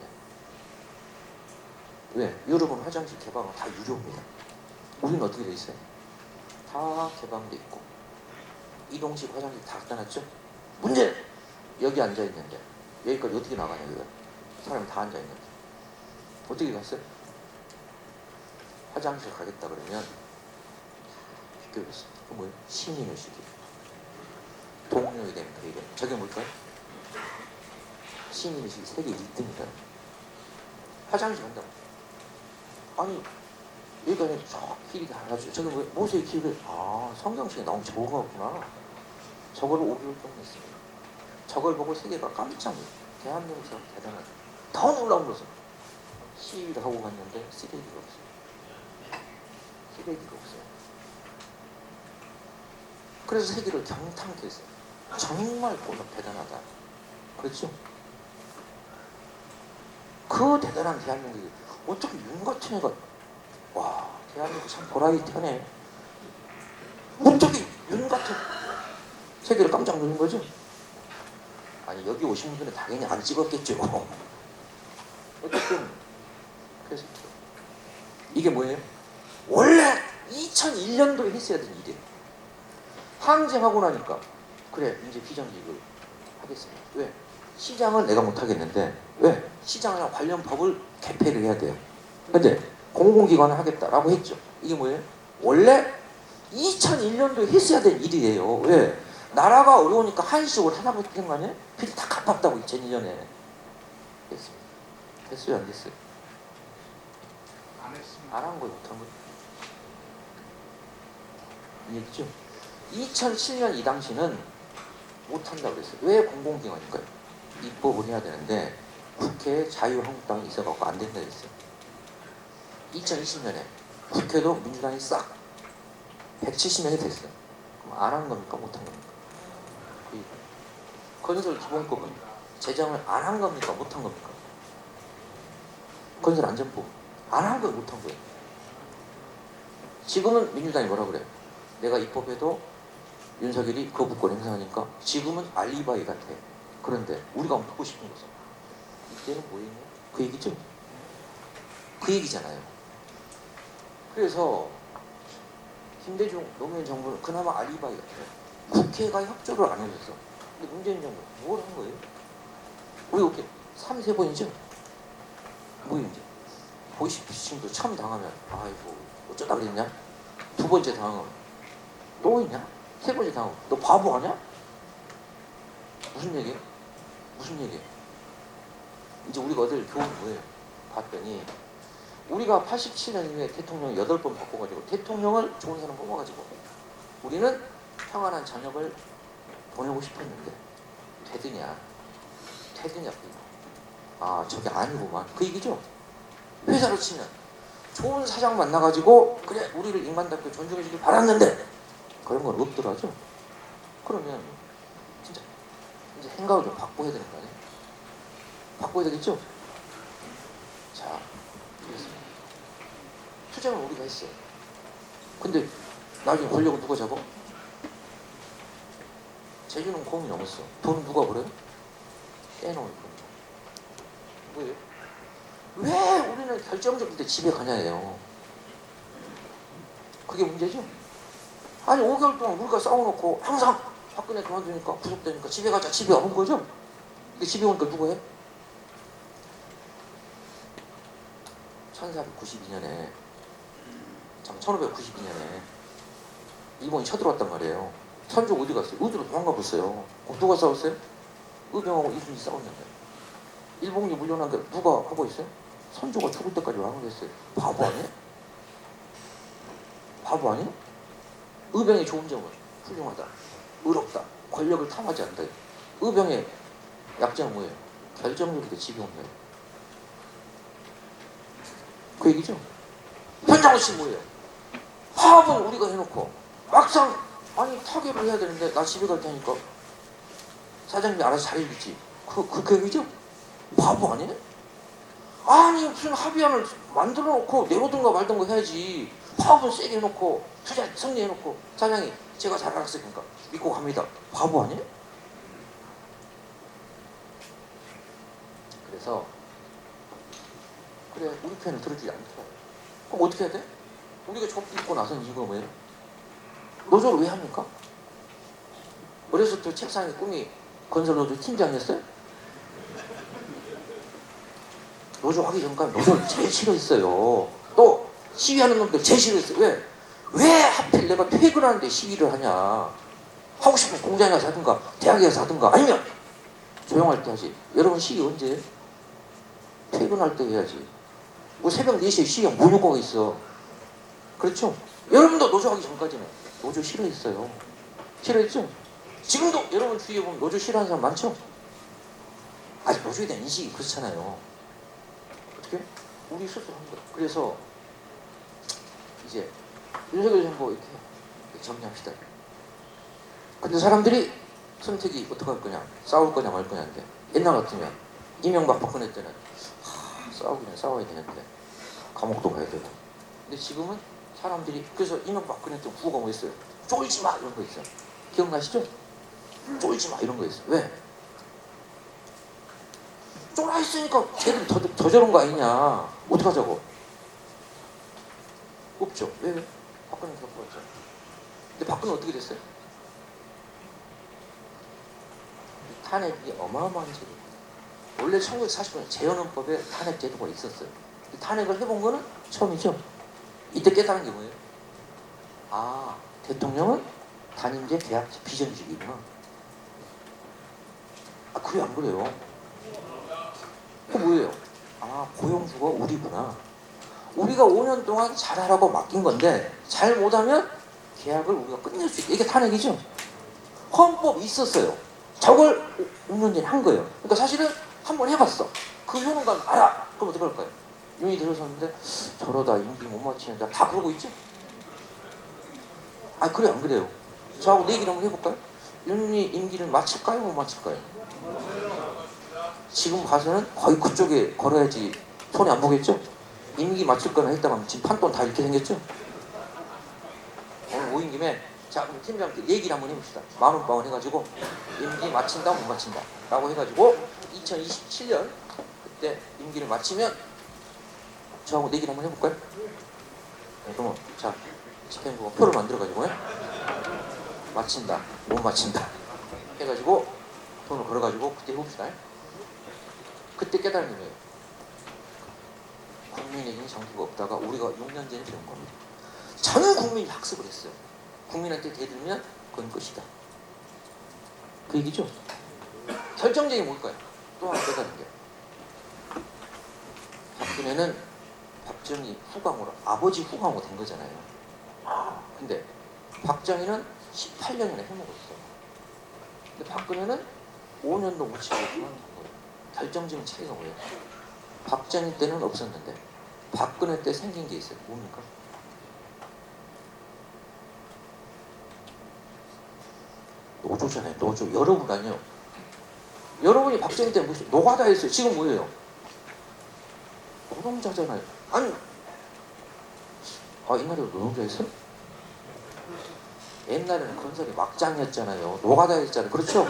[SPEAKER 3] 왜? 유럽은 화장실 개방은 다 유료입니다. 우리는 어떻게 돼 있어요? 다 개방돼 있고 이동식 화장실 다 갖다 놨죠? 문제! 여기 앉아 있는데 여기까지 어떻게 나가냐 이거? 사람이 다 앉아 있는데 어떻게 갔어요? 화장실 가겠다 그러면 비켜있어. 그 뭐예요? 시민의식이 동료에 대한 배려. 저게 뭘까요? 시민의식이 세계 1등이다. 화장실 간다고. 아니 여기까지 저 길이 가가지고 저게 뭐예요? 모세의 길을 성경책에 나온 저거가 없구나. 저거를 5개월 동안 했어요. 저걸 보고 세계가 깜짝 놀랐어요. 대한민국에서 대단하다. 더 놀라운 것은 시위를 하고 갔는데 쓰레기가 없어요. 쓰레기가 없어요. 그래서 세계를 경탄케 했어요. 정말 대단하다. 그렇죠? 그 대단한 대한민국이 어떻게 윤 같은 애가 대한민국 참 보라이트하네. 어떻게 윤 같은 세계를 깜짝 놀란 거죠? 아니 여기 오신 분들은 당연히 안 찍었겠죠. 어쨌든 그래서 이게 뭐예요? 원래 2001년도에 했어야 된 일이에요. 항쟁하고 나니까 그래 이제 비정규직을 하겠습니다. 왜? 시장은 내가 못하겠는데 왜? 시장이랑 관련 법을 개폐를 해야 돼요. 근데 공공기관을 하겠다라고 했죠. 이게 뭐예요? 원래 2001년도에 했어야 될 일이에요. 왜? 나라가 어려우니까 한식으로 하나밖에 된 거 아니에요? 빚을 다 갚았다고 2001년에 했습니다. 됐어요 안 됐어요? 안 한 거예요. 못한 거예요. 이해했죠? 2007년 이 당시는 못한다고 그랬어요. 왜 공공기관일까요? 입법을 해야 되는데 국회에 자유한국당이 있어갖고 안 된다 그랬어요. 2020년에 국회도 민주당이 싹 170명이 됐어요. 그럼 안 한 겁니까? 못 한 겁니까? 건설기본법은 제정을 안 한 겁니까? 못 한 겁니까? 건설안전법 안 한 거예요? 못 한 거예요? 지금은 민주당이 뭐라 그래요? 내가 입법해도 윤석열이 거부권 행사하니까 지금은 알리바이 같아. 그런데 우리가 묻고 싶은 것은 이때는 뭐였냐? 그 얘기죠? 그 얘기잖아요. 그래서 김대중 노무현 정부는 그나마 알리바이 같아요. 국회가 협조를 안 해줬어. 근데 문재인 정부는 뭘 한 거예요? 우리 이렇게 3-4번이죠? 뭐예요 이제? 보이스피싱도 처음 당하면 아이고 어쩌다 그랬냐? 두 번째 당하면 또 있냐? 세 번째 당하면 너 바보 아니야? 무슨 얘기예요? 무슨 얘기예요? 이제 우리가 얻을 교훈이 뭐예요? 봤더니 우리가 87년 이후에 대통령 8번 바꿔가지고 대통령을 좋은 사람 뽑아가지고 우리는 평안한 저녁을 보내고 싶었는데 되드냐? 저게 아니구만. 그 얘기죠? 회사로 치면 좋은 사장 만나가지고 그래 우리를 인간답게 존중해주길 바랐는데 그런 건 없더라죠. 그러면 진짜 이제 생각을 좀 바꿔야 되는 거 아니에요? 바꿔야 되겠죠? 자, 그렇습니다. 투쟁을 우리가 했어요. 근데 나중에 권력은 누가 잡아? 제주는 공이 넘었어. 돈 누가 벌어요? 떼놓을 거예요. 뭐예요? 왜 우리는 결정적일 때 집에 가냐예요. 그게 문제죠? 아니 5개월 동안 우리가 싸워놓고 항상 박근혜 그만두니까 구속되니까 집에 가자 집에 온 거죠? 근데 집에 오니까 누가 해? 1492년에 1592년에 일본이 쳐들어왔단 말이에요. 선조 어디 갔어요? 어디로 도망가 봤어요. 누가 싸웠어요? 의병하고 이순이 싸웠는데 일본이 물려난 게 누가 하고 있어요? 선조가 죽을 때까지 왕을 했어요. 바보 아니에요? 바보 아니에요? 의병의 좋은 점은 훌륭하다, 의롭다, 권력을 탐하지 않는다. 의병의 약점은 뭐예요? 결정력이 집에 온다. 그 얘기죠? 현장호 씨 뭐예요? 파업은 우리가 해놓고 막상 아니 타결을 해야 되는데 나 집에 갈 테니까 사장님이 알아서 잘해주지. 그 얘기죠? 바보 아니에요? 아니 무슨 합의안을 만들어 놓고 내놓든가 말든가 해야지. 파업은 세게 해놓고 투자 승리해놓고 사장님 제가 잘 알았으니까 믿고 갑니다. 바보 아니에요? 그래서 그래 우리 편을 들어주지 않더라. 그럼 어떻게 해야 돼? 우리가 좁 입고 나선 이유가 뭐예요? 노조를 왜 합니까? 어렸을 때 책상에 꿈이 건설노조 팀장이었어요? 노조 하기 전까지 노조를 제일 싫어했어요. 또 시위하는 놈들 제일 싫어했어요. 왜? 왜 하필 내가 퇴근하는데 시위를 하냐. 하고 싶으면 공장에 가서 하든가 대학에 가서 하든가 아니면 조용할 때 하지. 여러분 시위 언제? 퇴근할 때 해야지. 뭐 새벽 4시에 시위하면 뭐 효과가 있어. 그렇죠? 여러분도 노조 하기 전까지는 노조 싫어했어요. 싫어했죠? 지금도 여러분 주위에 보면 노조 싫어하는 사람 많죠? 아직 노조에 대한 인식이 그렇잖아요. 어떻게? 우리 스스로 한 거예요. 그래서 이제 윤석열 정부 이렇게 정리합시다. 근데 사람들이 선택이 어떻게 할 거냐, 싸울 거냐 말 거냐인데 옛날 같으면 이명박 박근혜 때는 싸우기는 싸워야 되는데 감옥도 가야 되고. 근데 지금은 사람들이 그래서 이명박 박근혜 때 구호가 뭐였어요? 쫄지 마 이런 거 있어요. 기억나시죠? 쫄지 마 이런 거 있어요. 왜? 쫄아 있으니까 쟤들 더 저런 거 아니냐. 어떡하자고? 없죠. 왜? 박근혜 겪고 왔죠. 근데 박근혜 어떻게 됐어요? 탄핵이 어마어마한 제도입니다. 원래 1940년에 재헌헌법에 탄핵 제도가 있었어요. 탄핵을 해본 거는 처음이죠. 이때 깨달은 게 뭐예요? 아, 대통령은 단임제 계약 비정규직이구나. 아, 그래 안 그래요? 그 뭐예요? 아, 고용주가 우리구나. 우리가 5년 동안 잘하라고 맡긴 건데 잘 못하면 계약을 우리가 끝낼 수 있게. 이게 탄핵이죠. 헌법이 있었어요. 저걸 5년 전에 한 거예요. 그러니까 사실은 한번 해봤어. 그 효능감 알아. 그럼 어떻게 할까요? 윤이 들어섰는데 저러다 임기 못 마치는데 다 그러고 있죠? 아, 그래 안 그래요? 저하고 내 얘기를 한번 해볼까요? 윤이 임기를 마칠까요? 못 마칠까요? 지금 봐서는 거의 그쪽에 걸어야지 손해 안 보겠죠? 임기 마칠 거나 했다가 지금 판돈 다 이렇게 생겼죠? 오늘 모인 김에 자 그럼 팀장님께 얘기를 한번 해봅시다. 만원빵원 해가지고 임기 마친다 못 마친다 라고 해가지고 2027년 그때 임기를 마치면 저하고 내기를 한번 해볼까요? 네, 그러면 자 집행부가 표를 만들어가지고 마친다 못 마친다 해가지고 돈을 걸어가지고 그때 해봅시다. 그때 깨달은 게 뭐예요? 국민에게는 정부가 없다가 우리가 6년 전에 배운 겁니다. 전 국민이 학습을 했어요. 국민한테 대들면 그건 끝이다. 그 얘기죠. 결정적인 뭘까요? 또 하나 깨달은 게 박근혜는 박정희 후광으로 아버지 후광으로 된 거잖아요. 근데 박정희는 18년이나 해먹었어. 근데 박근혜는 5년도 못 치고 그만둔 거예요. 결정적인 차이가 뭐예요? 박정희 때는 없었는데 박근혜 때 생긴 게 있어요. 뭡니까? 노조잖아요. 노조. 여러분 아니요. 여러분이 박정희 때 무슨 노가다 했어요. 지금 뭐예요? 노동자잖아요. 아니, 아 옛날에 노동자 했어요? 옛날에는 건설이 막장이었잖아요. 노가다였잖아요. 그렇죠?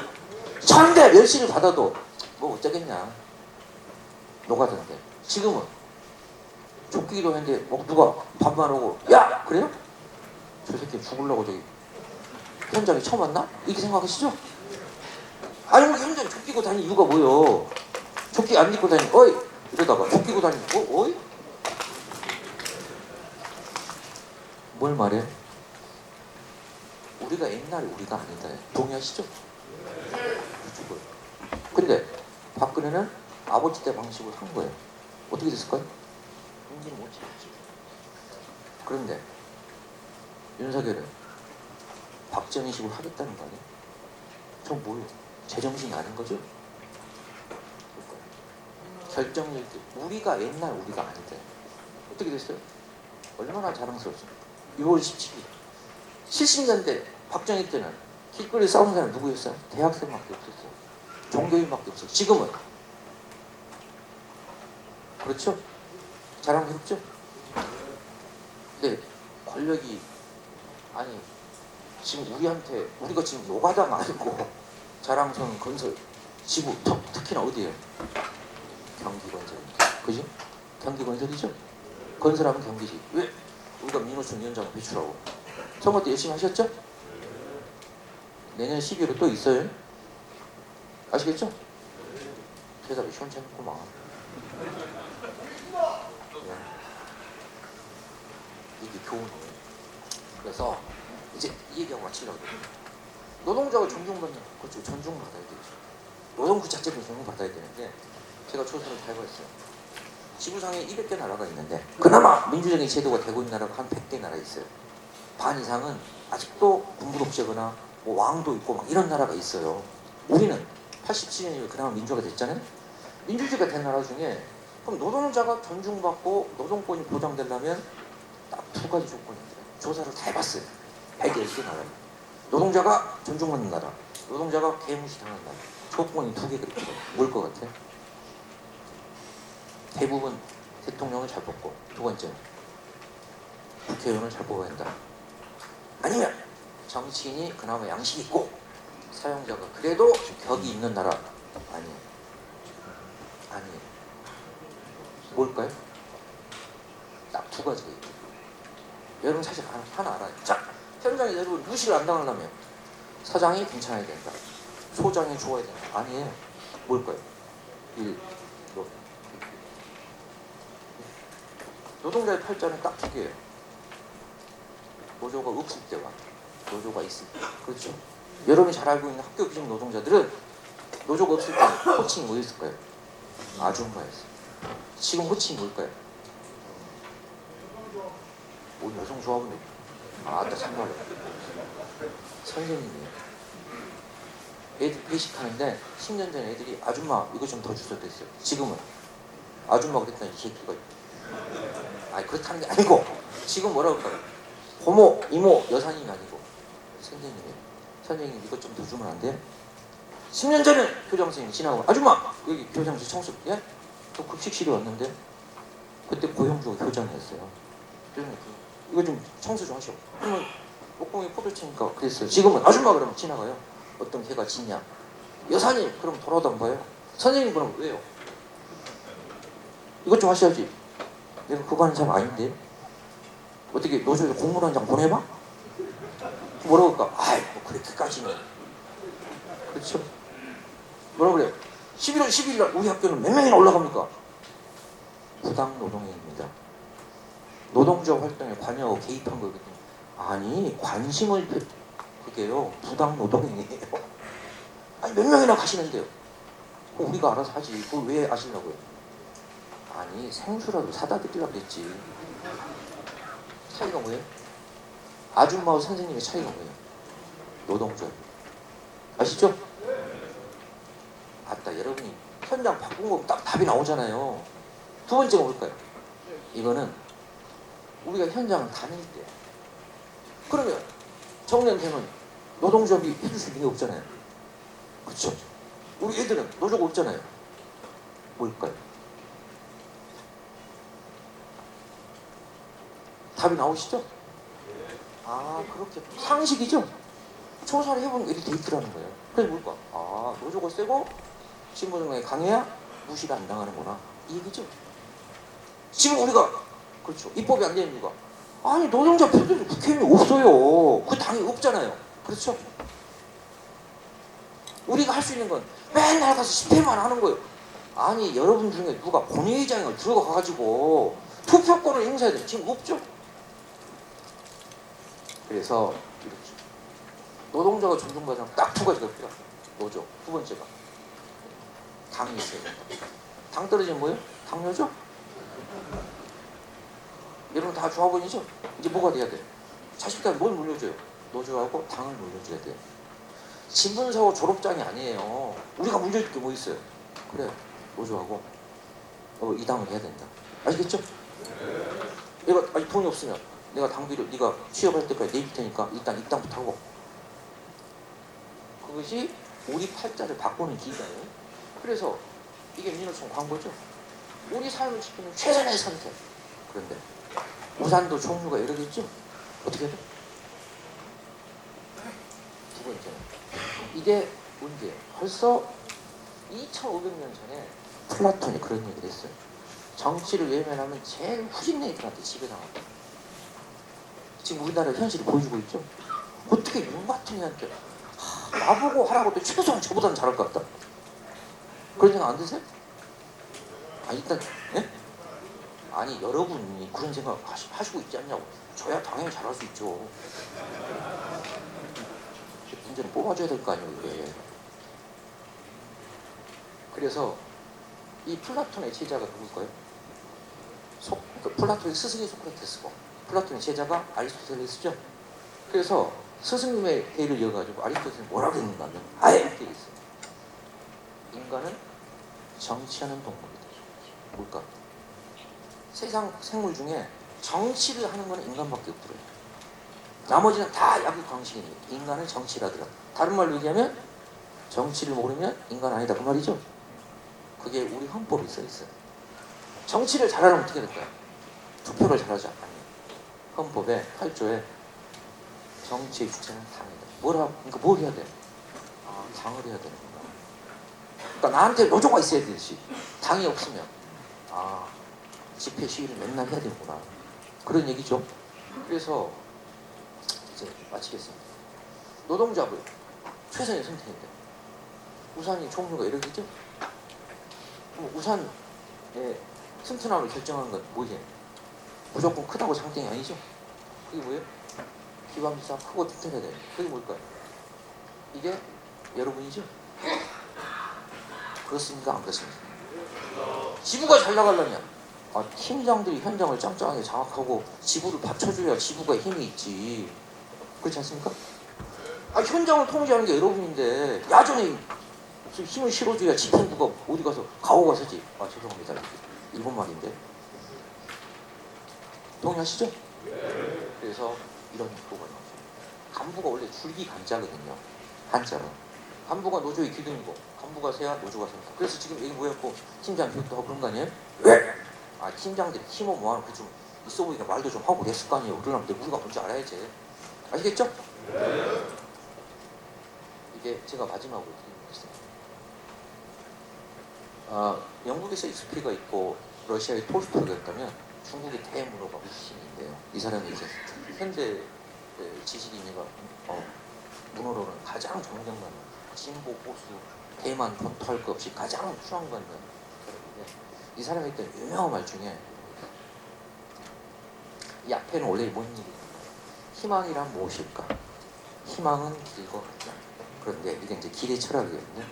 [SPEAKER 3] 천대 멸시를 받아도 뭐 어쩌겠냐. 노가다인데. 지금은 쫓기기도 했는데 뭐 누가 반말하고 야! 그래요? 저 새끼 죽으려고 저기 현장에 처음 왔나? 이렇게 생각하시죠? 아니 뭐 현장에 쫓기고 다니는 이유가 뭐요? 조끼 안 입고 다니고 어이! 이러다가 쫓기고 다니고 어이? 뭘 말해? 우리가 옛날에 우리가 아니다. 동의하시죠? 죽어요. 근데 박근혜는 아버지 때 방식으로 한 거예요. 어떻게 됐을까요? 인지는 못 찾았지. 그런데 윤석열은 박정희식으로 하겠다는 거 아니에요? 전 뭐예요? 제정신이 아닌 거죠? 결정일 때 우리가 옛날 우리가 아니다. 어떻게 됐어요? 얼마나 자랑스럽습니까? 6월 17일 70년대 박정희 때는 길거리 싸우는 사람 누구였어요? 대학생밖에 없었어요. 종교인밖에 없어요. 지금은 그렇죠? 자랑스럽죠? 근데 권력이 아니 지금 우리한테 우리가 지금 노가다 말고 자랑스러운 건설 지구 특히나 어디예요? 경기건설. 그죠? 경기건설이죠? 건설하면 경기지. 왜? 우리가 민호총 위원장 배출하고 선거 때 열심히 하셨죠? 내년 12월에 또 있어요. 아시겠죠? 대답이 시원찮구만. 이게 교훈이에요. 그래서 이제 이 얘기하고 마치려고 해요. 노동자가 존중받는 그렇죠. 존중받아야 되죠. 노동 그 자체도 존중받아야 되는데 제가 조사를 잘 해봤어요. 지구상에 200개 나라가 있는데 그나마 민주적인 제도가 되고 있는 나라가 한 100개 나라 있어요. 반 이상은 아직도 군부독재거나 뭐 왕도 있고 막 이런 나라가 있어요. 우리는 87년이면 그나마 민주가 됐잖아요. 민주주의가 된 나라 중에 그럼 노동자가 존중받고 노동권이 보장되려면 딱 두 가지 조건이 있어요. 조사를 다 해봤어요. 110개 나라에. 노동자가 존중받는 나라, 노동자가 개무시당하는 나라. 조건이 두 개가 있어요. 뭘 것 같아요? 대부분 대통령을 잘 뽑고 두 번째는 국회의원을 잘 뽑아야 한다. 아니면 정치인이 그나마 양식이 있고 사용자가 그래도 격이 있는 나라. 아니에요. 아니에요. 뭘까요? 딱 두 가지가 있죠. 여러분 사실 하나 알아요. 자, 현장에 여러분 무시를 안 당하려면 사장이 괜찮아야 된다. 소장이 좋아야 된다. 아니에요. 뭘까요? 1. 노동자의 팔자는 딱 두 개예요. 노조가 없을 때와 노조가 있을 때. 그렇죠. 여러분이 잘 알고 있는 학교 교직 노동자들은 노조가 없을 때는 호칭이 뭐였을까요? 아줌마였어요. 지금 호칭이 뭘까요? 뭐 여성 조합은 아따 참말로 선생님이에요. 애들 회식하는데 10년 전에 애들이 아줌마 이거 좀 더 주셔도 됐어요. 지금은 아줌마가 그랬더니 이 새끼가 아니 그렇다는 게 아니고 지금 뭐라고 할까요? 고모, 이모, 여사님이 아니고 선생님이에요. 선생님 이것 좀 더 주면 안 돼요? 10년 전에 교장 선생님이 지나가고 아줌마 여기 교장실 청소 예? 저 급식실에 왔는데 그때 고형주가 교장이었어요. 이거 좀 청소 좀 하시오. 그러면 목공이 포도 치니까 그랬어요. 지금은 아줌마 그러면 지나가요. 어떤 개가 짖냐. 여사님 그럼 돌아오던 거예요. 선생님 그럼 왜요? 이것 좀 하셔야지. 내가 그거 하는 사람 아닌데 어떻게 노조에서 공문 한 장 보내봐? 뭐라고 할까? 아이 뭐 그렇게까지는 그렇죠? 뭐라고 그래요? 11월 12일 날 우리 학교는 몇 명이나 올라갑니까? 부당노동행위입니다. 노동자 활동에 관여하고 개입한 거거든요. 아니 관심을 그게요 부당노동행위예요. 아니 몇 명이나 가시는데요. 그럼 우리가 알아서 하지. 그걸 왜 아시려고요? 아니 생수라도 사다 드리려고 그랬지. 차이가 뭐예요? 아줌마와 선생님의 차이가 뭐예요? 노동조. 아시죠? 아따 여러분이 현장 바꾼 거 딱 답이 나오잖아요. 두 번째가 뭘까요? 이거는 우리가 현장을 다닐 때 그러면 정년 되면 노동조합이 해줄 수 있는 게 없잖아요. 그렇죠? 우리 애들은 노조가 없잖아요. 뭘까요? 답이 나오시죠? 아 그렇게 상식이죠. 조사를 해보면 이렇게 돼 있더라는 거예요. 그래서 뭘까? 아 노조가 세고 신분증명이 강해야 무시를 안 당하는구나 이 얘기죠. 지금 우리가 그렇죠. 입법이 안 되는 이유가 아니 노동자 표준이 국회의원이 없어요. 그 당이 없잖아요. 그렇죠. 우리가 할 수 있는 건 맨날 가서 집회만 하는 거예요. 아니 여러분 중에 누가 본회의장을 들어가가지고 투표권을 행사해야 돼. 지금 없죠. 그래서 이렇게 노동자가 존중받으면 딱 두 가지가 필요해요. 노조. 두 번째가 당이 있어야 된다. 당 떨어지면 뭐예요? 당뇨죠? 여러분 다 조합원이죠? 이제 뭐가 돼야 돼? 자식들 뭘 물려줘요? 노조하고 당을 물려줘야 돼요. 신분사고 졸업장이 아니에요. 우리가 물려줄 게 뭐 있어요? 그래 노조하고 이 당을 해야 된다. 아시겠죠? 내가 아니 돈이 없으면 내가 당비를 네가 취업할 때까지 내줄 테니까 일단 이 땅부터 하고 그것이 우리 팔자를 바꾸는 기회예요. 그래서 이게 민노총 광고죠. 우리 삶을 지키는 최선의 선택. 그런데 우산도 종류가 여러 개 있죠. 어떻게 해야 돼? 두 번째는 이게 문제예요. 벌써 2500년 전에 플라톤이 그런 얘기를 했어요. 정치를 외면하면 제일 후진애들한테 지배당한다. 지금 우리나라 현실이 보여주고 있죠. 어떻게 용 같은 애한테 나보고 하라고 또 최소한 저보다는 잘할 것 같다. 그런 생각 안 드세요? 아 일단 예? 아니 여러분이 그런 생각 하시고 있지 않냐고. 저야 당연히 잘할 수 있죠. 문제는 뽑아줘야 될 거 아니에요 이게. 그래서 이 플라톤의 제자가 누굴까요? 플라톤의 스승이 소크라테스고 플라톤의 제자가 아리스토텔레스죠. 그래서 스승님의 회의를 이어가지고 아리스토텔레스는 뭐라고 했는가 하면 아예 이렇게 있어요. 인간은 정치하는 동물이다. 뭘까? 세상 생물 중에 정치를 하는 건 인간밖에 없더래요. 나머지는 다 약육 강식입니다. 인간은 정치를 하더라. 다른 말로 얘기하면 정치를 모르면 인간 아니다 그 말이죠. 그게 우리 헌법에 써 있어요. 정치를 잘하려면 어떻게 될까요? 투표를 잘하지 않아요. 헌법에 8조에 정치의 주체는 당이다. 그러니까 뭘 해야 돼? 아, 당을 해야 되는구나. 그러니까 나한테 노조가 있어야 되듯이 당이 없으면 아 집회 시위를 맨날 해야 되는구나. 그런 얘기죠. 그래서 이제 마치겠습니다. 노동자부 최선의 선택인데 우산이 종류가 여러 개죠. 우산의 튼튼함을 결정하는 건 뭐예요? 무조건 크다고 장땡이 아니죠. 그게 뭐예요? 기반비사 크고 튼튼해야 돼요. 그게 뭘까요? 이게 여러분이죠. 그렇습니까? 안 그렇습니까? 지부가 잘 나가려면 팀장들이 현장을 짱짱하게 장악하고 지부를 받쳐줘야 지부가 힘이 있지. 그렇지 않습니까? 현장을 통제하는 게 여러분인데 야전에 힘을 실어줘야 집행부가 어디 가서 가오가 서지. 죄송합니다. 일본 말인데. 동의하시죠? 그래서 이런 구호가 나오죠. 간부가 원래 줄기 간자거든요. 한자로. 간부가 노조의 기둥이고 간부가 세야 노조가 생겨. 그래서 지금 여기 모였고 팀장 교육도 하고 그런 거 아니에요? 왜? 팀장들이 팀원 모아놓고 좀 있어 보이니까 말도 좀 하고 그랬을 거 아니에요. 그러려면 우리가 뭔지 알아야지. 아시겠죠? 이게 제가 마지막으로 드리겠습니다. 영국에서 익스피가 있고 러시아의 톨스토이가 있다면 중국의 대문호가 무신인데요. 이 사람이 이제 현대 지식인이가 문호로는 가장 존경받는 진보 보수 대만 본토할 것 없이 가장 추앙받는 사람인데 이 사람이 했던 유명한 말 중에 이 앞에는 원래 뭔 얘기냐면 희망이란 무엇일까? 희망은 길과 같지 않다. 그런데 이게 이제 길의 철학이거든요.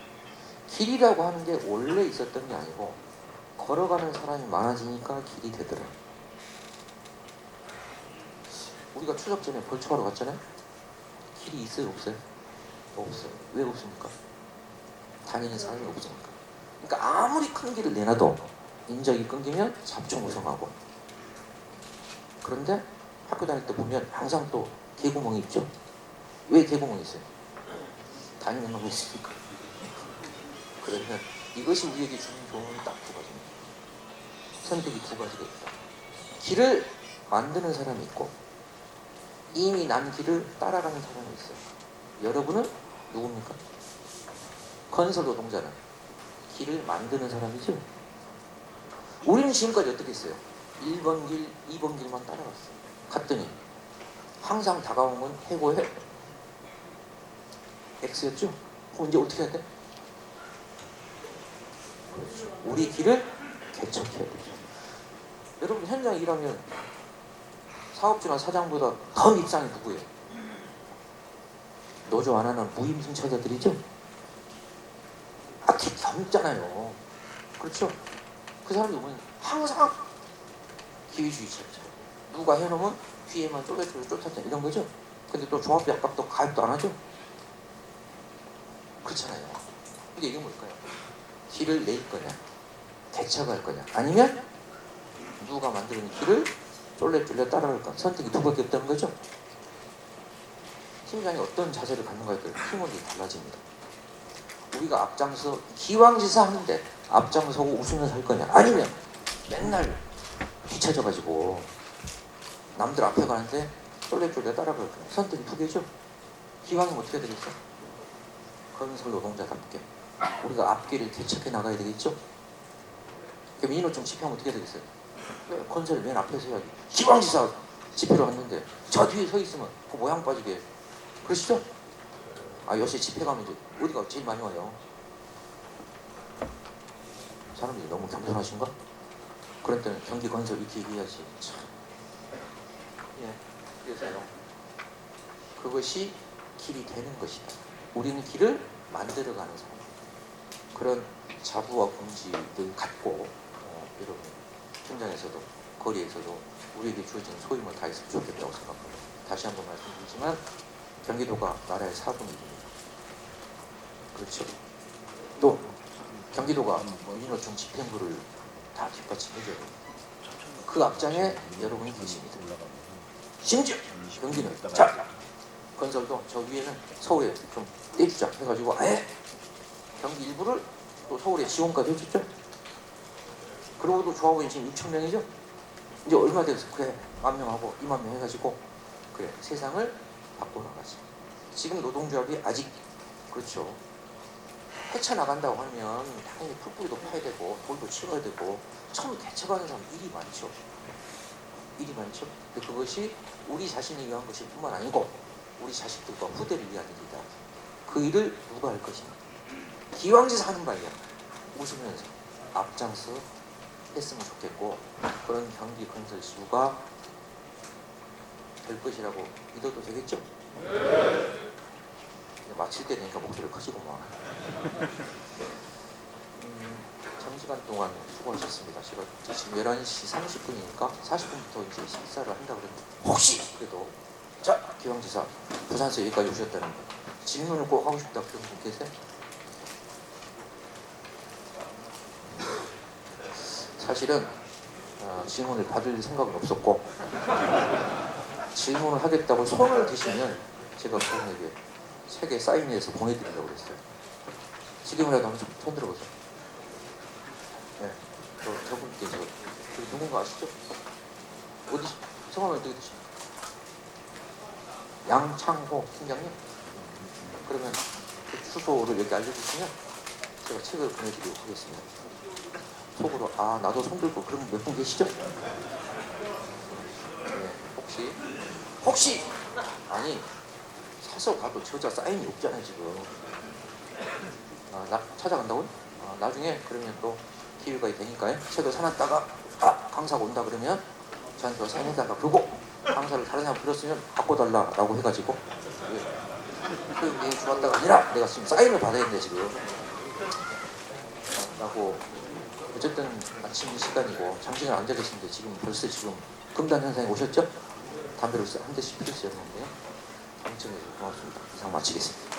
[SPEAKER 3] 길이라고 하는 게 원래 있었던 게 아니고 걸어가는 사람이 많아지니까 길이 되더라. 우리가 추석 전에 벌초하러 갔잖아요. 길이 있어요 없어요? 없어요. 왜 없습니까? 다니는 사람이 없으니까. 그러니까 아무리 큰 길을 내놔도 인적이 끊기면 잡초무성하고. 그런데 학교 다닐 때 보면 항상 또 개구멍이 있죠. 왜 개구멍이 있어요? 다니는 놈이 있으니까. 그러면 이것이 우리에게 주는 교훈은 딱 두 가지입니다. 선택이 두 가지가 있다. 길을 만드는 사람이 있고 이미 난 길을 따라가는 사람이 있어요. 여러분은 누굽니까? 건설 노동자는 길을 만드는 사람이죠. 우리는 지금까지 어떻게 했어요? 1번 길, 2번 길만 따라갔어요. 갔더니 항상 다가오면 해고해. X였죠? 그럼 이제 어떻게 해야 돼? 그렇죠. 우리 길을 개척해야 되죠. 여러분 현장에 일하면 사업주나 사장보다 더 밉상이 누구예요? 노조 안 하는 무임승차자들이죠? 기 젊잖아요. 그렇죠? 그 사람들 보면 항상 기회주의자죠. 누가 해놓으면 뒤에만 쫓았잖아 이런 거죠. 근데 또 조합비 아깝도 가입도 안 하죠. 그렇잖아요. 근데 이게 뭘까요? 길을 낼 거냐, 개척할 거냐, 아니면 누가 만드는 길을 쫄래쫄래 따라갈까? 선택이 두 밖에 없다는 거죠. 팀장이 어떤 자세를 갖는가에 따라 팀원이 달라집니다. 우리가 앞장서 기왕지사 하는데 앞장서고 웃으면서 할 거냐, 아니면 맨날 뒤쳐져가지고 남들 앞에 가는데 쫄래쫄래 따라갈 거냐. 선택이 두 개죠. 기왕이면 어떻게 되겠어? 건설 노동자답게 우리가 앞길을 개척해 나가야 되겠죠. 그럼 인호총 집회하면 어떻게 되겠어요? 건설 맨 앞에서 해야지. 기왕지사 집회로 갔는데 저 뒤에 서 있으면 그 모양 빠지게 그러시죠? 아 요새 집회 가면 이제 어디가 제일 많이 와요? 사람들이 너무 겸손하신가? 그럴 때는 경기 건설 이렇게 얘기해야지. 참. 예, 그래서요. 그것이 길이 되는 것이다. 우리는 길을 만들어가는 사람. 그런 자부와 공지를 갖고 여러분 현장에서도 거리에서도 우리에게 주어진 소임을 다했으면 좋겠다고 생각합니다. 다시 한번 말씀드리지만 경기도가 나라의 4분의 1입니다. 그렇죠. 또 경기도가 민노총 집행부를 다 뒷받침해줘야 됩니다. 그 앞장에 여러분이 계십니다. 심지어 경기는 자 건설도 저 위에는 서울에 좀 떼주자 해가지고 아예 경기 일부를 또 서울에 지원까지 해줬죠. 그러고도 조합원이 지금 6천 명이죠. 이제 얼마 돼서 그래 10,000명하고 20,000명 해가지고 그래 세상을 바꿔나가지. 지금 노동조합이 아직 그렇죠. 헤쳐나간다고 하면 당연히 풀뿌리도 파야 되고 돌도 치워야 되고 처음 개척하는 사람 일이 많죠. 일이 많죠. 근데 그것이 우리 자신을 위한 것일 뿐만 아니고 우리 자식들과 후대를 위한 일이다. 그 일을 누가 할 것인가. 기왕지사 하는 바이야. 웃으면서 앞장서 했으면 좋겠고 그런 경기 건설 지구가 될 것이라고 믿어도 되겠죠? 마칠 때 되니까 목소리가 커지고만. 장시간 동안 수고하셨습니다. 제가 지금 11시 30분이니까 40분부터 이제 식사를 한다고 그랬는데 혹시 그래도 자 기왕지사 부산에서 여기까지 오셨다는 거 질문을 꼭 하고 싶다 그런 분 계세요? 사실은 질문을 받을 생각은 없었고 질문을 하겠다고 손을 드시면 제가 그분에게 책에 사인해서 보내드리려고 그랬어요. 지금이라도 한번 손 들어보세요. 네, 저분께 누군가 아시죠? 어디 성함이 어떻게 되시죠? 양창호 팀장님? 그러면 그 주소를 여기 알려주시면 제가 책을 보내드리도록 하겠습니다. 속으로 나도 손들고 그럼 몇 분 계시죠? 네, 혹시 아니 사서 가도 저자 사인이 없잖아요 지금. 나 찾아간다고요? 나중에 그러면 또 기회가 되니까요. 책을 사놨다가 강사가 온다 그러면 저한테 사인해달라 그러고 강사를 다른 사람 불렀으면 바꿔달라라고 해가지고 그 얘기 좋았다가 아니라 내가 지금 사인을 받아야 되는데 지금 라고 어쨌든 아침 시간이고 장시간 앉아 계시는데 지금 벌써 지금 금단 현상에 오셨죠? 담배를 한 대씩 피우셨는데요. 아무튼 고맙습니다. 이상 마치겠습니다.